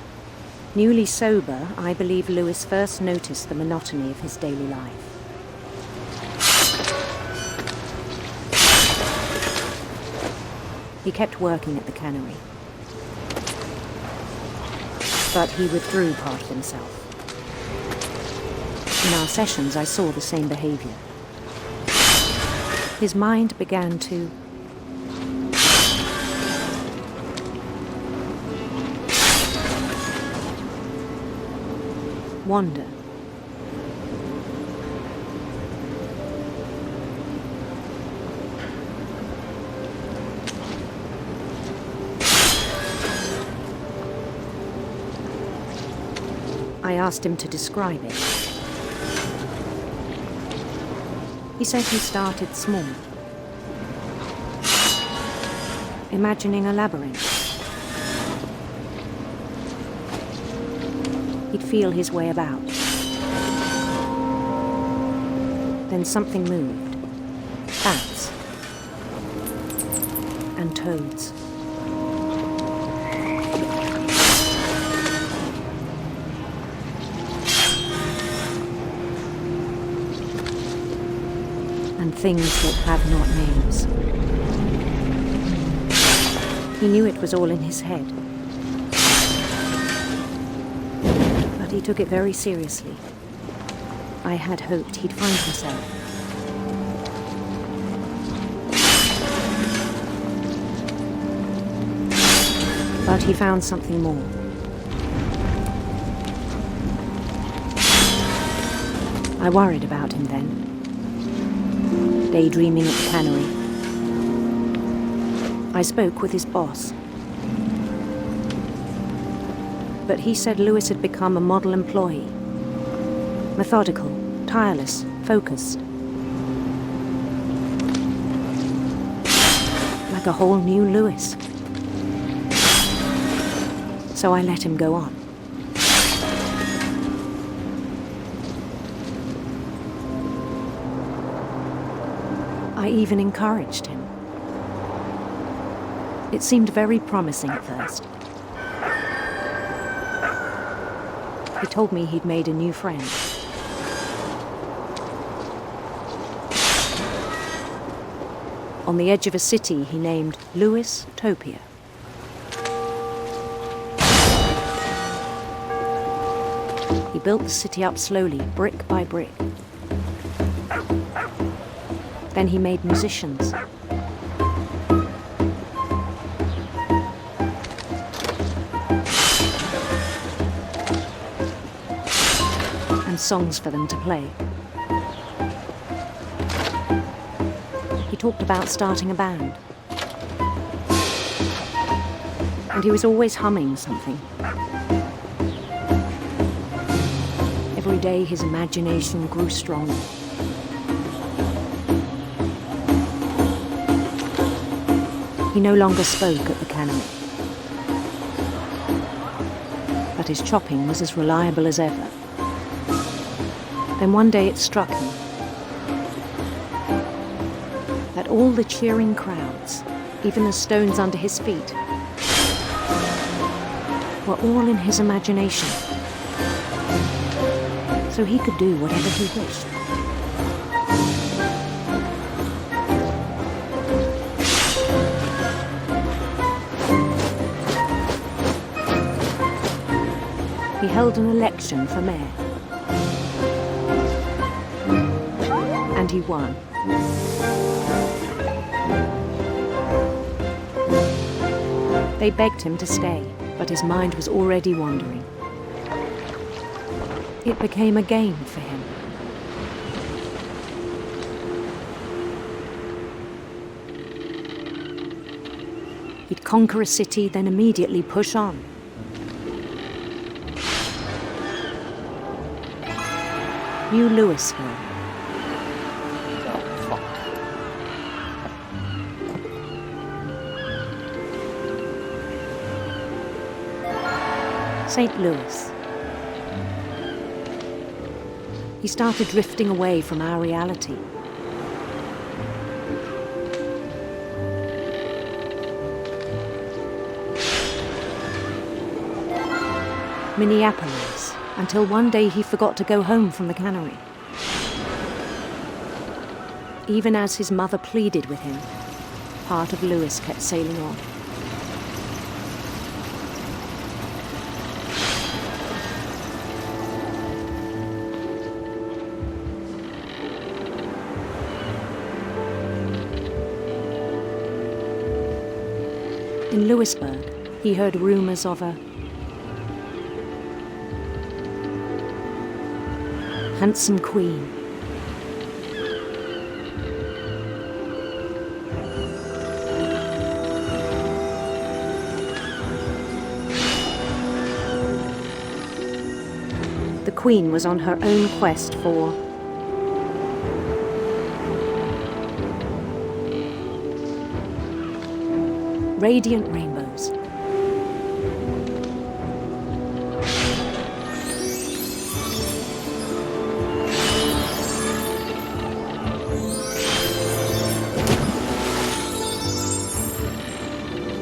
Newly sober, I believe Louis first noticed the monotony of his daily life. He kept working at the cannery, but he withdrew part of himself. In our sessions, I saw the same behavior. His mind began to wander. I asked him to describe it. He said he started small, imagining a labyrinth. He'd feel his way about. Then something moved. Bats. And toads. And things that have not names. He knew it was all in his head. But he took it very seriously. I had hoped he'd find himself. But he found something more. I worried about him then. Daydreaming at the cannery. I spoke with his boss. But he said Lewis had become a model employee. Methodical, tireless, focused. Like a whole new Lewis. So I let him go on. I even encouraged him. It seemed very promising at first. He told me he'd made a new friend. On the edge of a city he named Lewis Topia. He built the city up slowly, brick by brick. Then he made musicians. And songs for them to play. He talked about starting a band. And he was always humming something. Every day his imagination grew stronger. He no longer spoke at the cannery. But his chopping was as reliable as ever. Then one day it struck him that all the cheering crowds, even the stones under his feet, were all in his imagination. So he could do whatever he wished. He held an election for mayor. And he won. They begged him to stay, but his mind was already wandering. It became a game for him. He'd conquer a city, then immediately push on. New Louisville. St. Louis. He started drifting away from our reality. Minneapolis, until one day he forgot to go home from the cannery. Even as his mother pleaded with him, part of Lewis kept sailing on. In Lewisburg, he heard rumors of a handsome queen. The queen was on her own quest for radiant rainbows.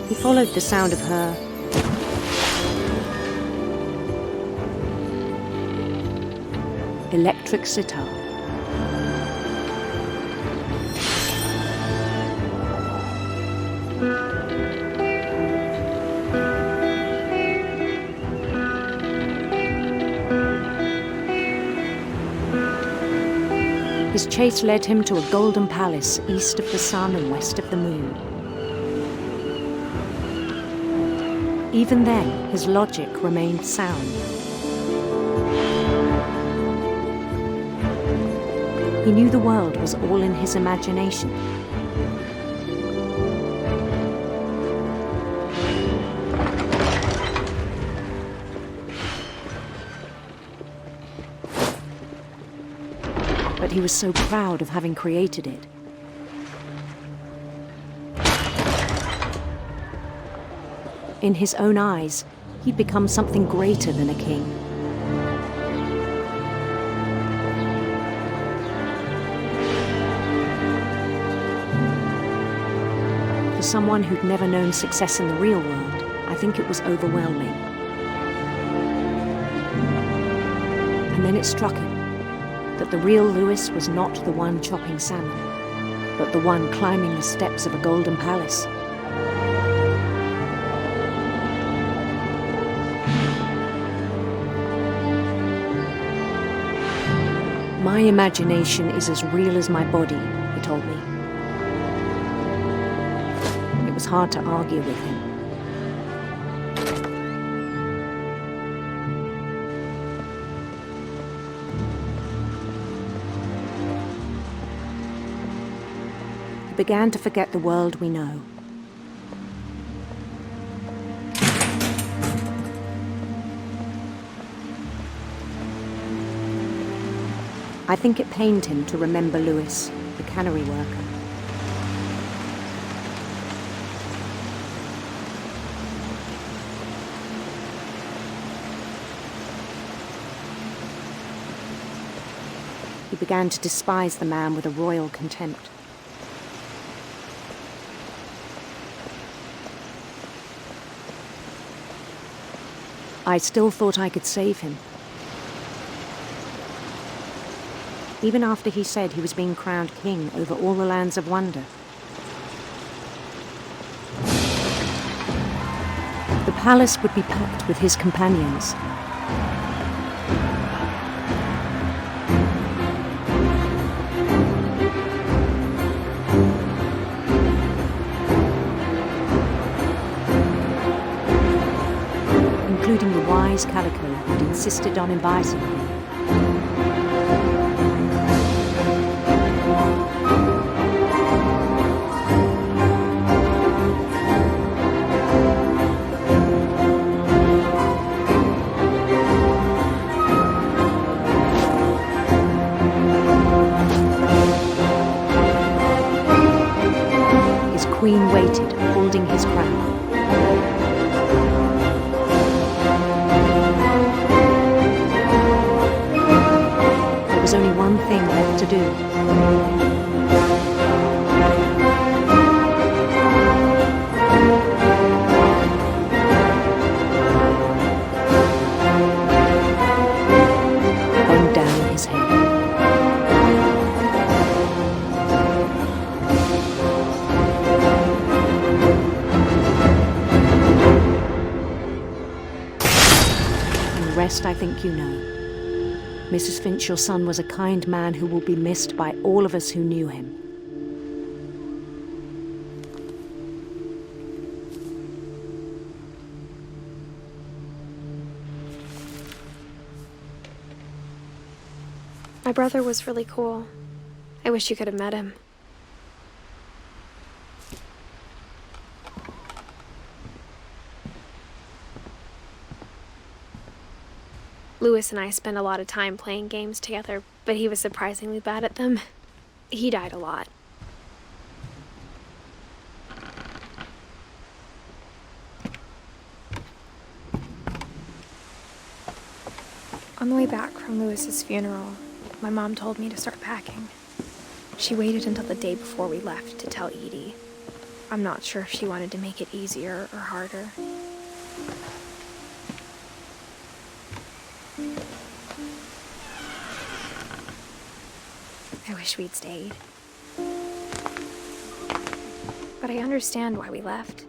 He followed the sound of her electric sitar. His chase led him to a golden palace east of the sun and west of the moon. Even then, his logic remained sound. He knew the world was all in his imagination. But he was so proud of having created it. In his own eyes, he'd become something greater than a king. For someone who'd never known success in the real world, I think it was overwhelming. And then it struck him that the real Lewis was not the one chopping salmon, but the one climbing the steps of a golden palace. My imagination is as real as my body, he told me. It was hard to argue with him. He began to forget the world we know. I think it pained him to remember Lewis, the cannery worker. He began to despise the man with a royal contempt. I still thought I could save him. Even after he said he was being crowned king over all the lands of wonder. The palace would be packed with his companions. Including the wise Calico who'd insisted on inviting him. Queen waited, holding his crown. There was only one thing left to do. Bend down his head. Rest, I think you know. Mrs. Finch, your son was a kind man who will be missed by all of us who knew him. My brother was really cool. I wish you could have met him. Lewis and I spent a lot of time playing games together, but he was surprisingly bad at them. He died a lot. On the way back from Lewis's funeral, my mom told me to start packing. She waited until the day before we left to tell Edie. I'm not sure if she wanted to make it easier or harder. I wish we'd stayed. But I understand why we left.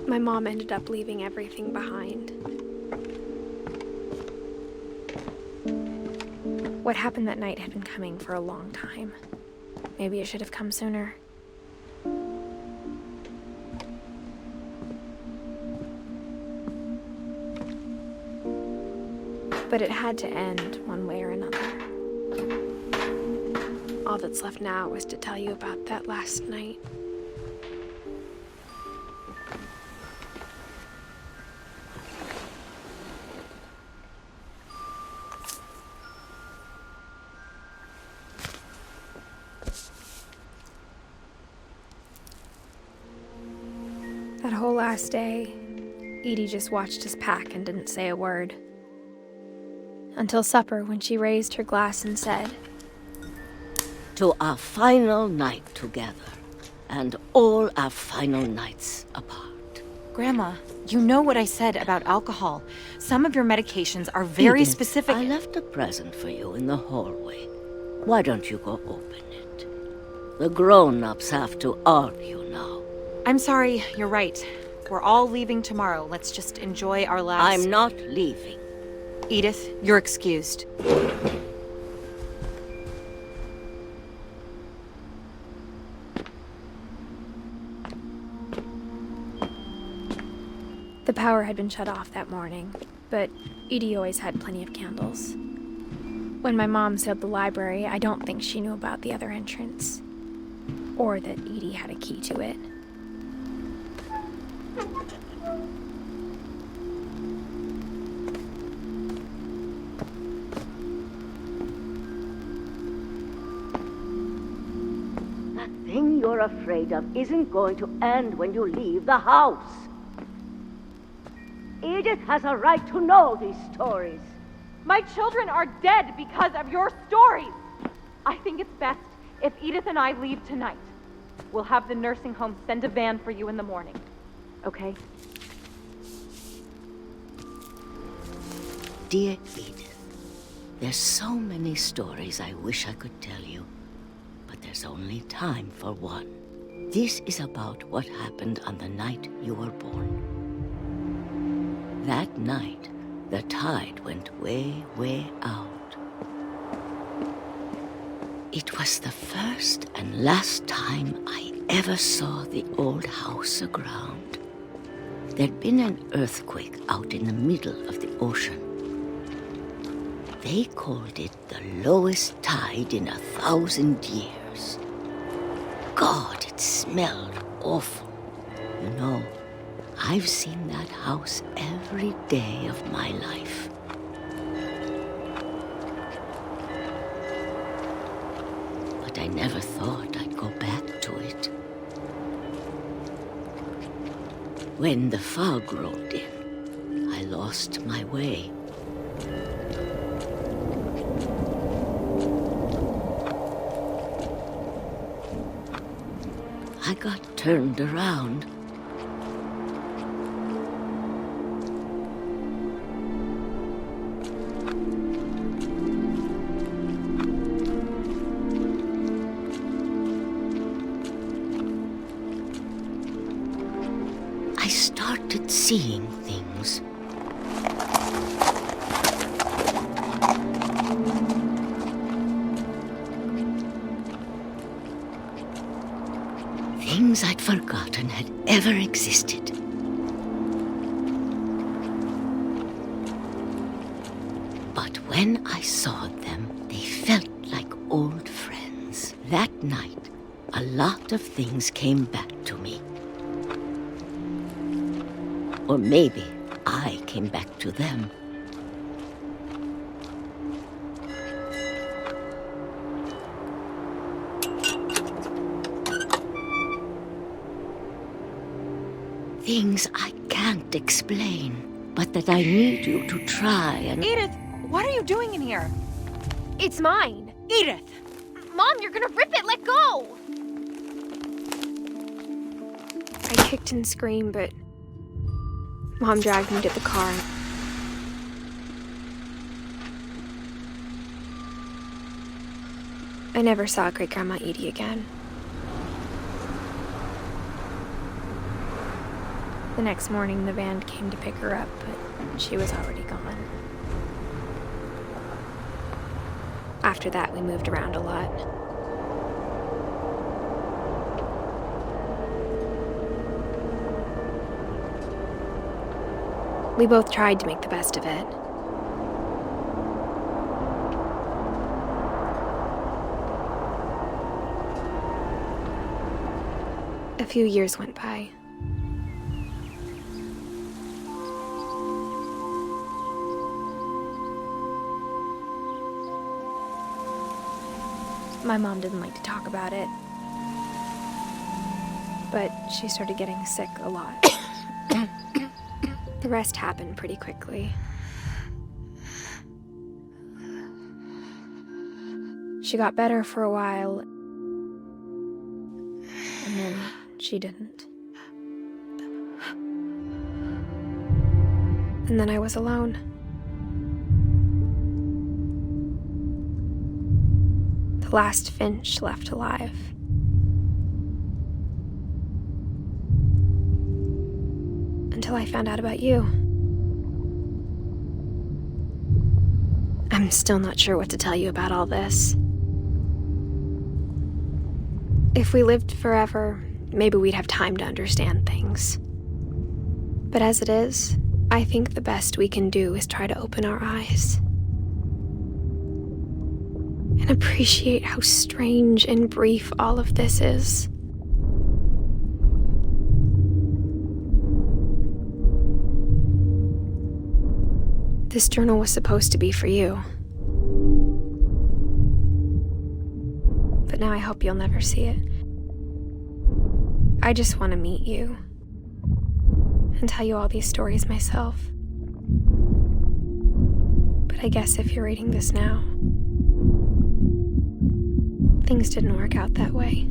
My mom ended up leaving everything behind. What happened that night had been coming for a long time. Maybe it should have come sooner. But it had to end one way or another. All that's left now is to tell you about that last night. That whole last day, Edie just watched us pack and didn't say a word. Until supper, when she raised her glass and said, "To our final night together, and all our final nights apart." Grandma, you know what I said about alcohol. Some of your medications are very Edith, specific. I left a present for you in the hallway. Why don't you go open it? The grown-ups have to argue now. I'm sorry, you're right. We're all leaving tomorrow. Let's just enjoy our last... I'm not leaving. Edith, you're excused. The power had been shut off that morning, but Edie always had plenty of candles. When my mom sealed the library, I don't think she knew about the other entrance, or that Edie had a key to it. That thing you're afraid of isn't going to end when you leave the house. Edith has a right to know these stories. My children are dead because of your stories. I think it's best if Edith and I leave tonight. We'll have the nursing home send a van for you in the morning. Okay? Dear Edith, there's so many stories I wish I could tell you, but there's only time for one. This is about what happened on the night you were born. That night, the tide went way, way out. It was the first and last time I ever saw the old house aground. There'd been an earthquake out in the middle of the ocean. They called it the lowest tide in 1,000 years. God, it smelled awful. You know, I've seen that house every day of my life. But I never thought I'd go back to it. When the fog rolled in, I lost my way. I got turned around. I started seeing things. things I'd forgotten had ever existed. But when I saw them, they felt like old friends. That night, a lot of things came back to me. Or maybe I came back to them. Things I can't explain, but that I need you to try and... Edith, what are you doing in here? It's mine. Edith! Mom, you're gonna rip it! Let go! I kicked and screamed, but Mom dragged me to the car. I never saw Great-Grandma Edie again. The next morning, the van came to pick her up, but she was already gone. After that, we moved around a lot. We both tried to make the best of it. A few years went by. My mom didn't like to talk about it, but she started getting sick a lot. The rest happened pretty quickly. She got better for a while, and then she didn't. And then I was alone. The last Finch left alive. Until I found out about you. I'm still not sure what to tell you about all this. If we lived forever, maybe we'd have time to understand things. But as it is, I think the best we can do is try to open our eyes. And appreciate how strange and brief all of this is. This journal was supposed to be for you. But now I hope you'll never see it. I just want to meet you and tell you all these stories myself. But I guess if you're reading this now, things didn't work out that way.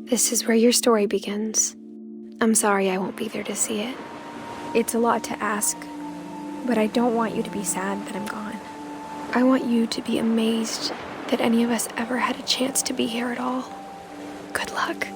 This is where your story begins. I'm sorry I won't be there to see it. It's a lot to ask, but I don't want you to be sad that I'm gone. I want you to be amazed that any of us ever had a chance to be here at all. Good luck.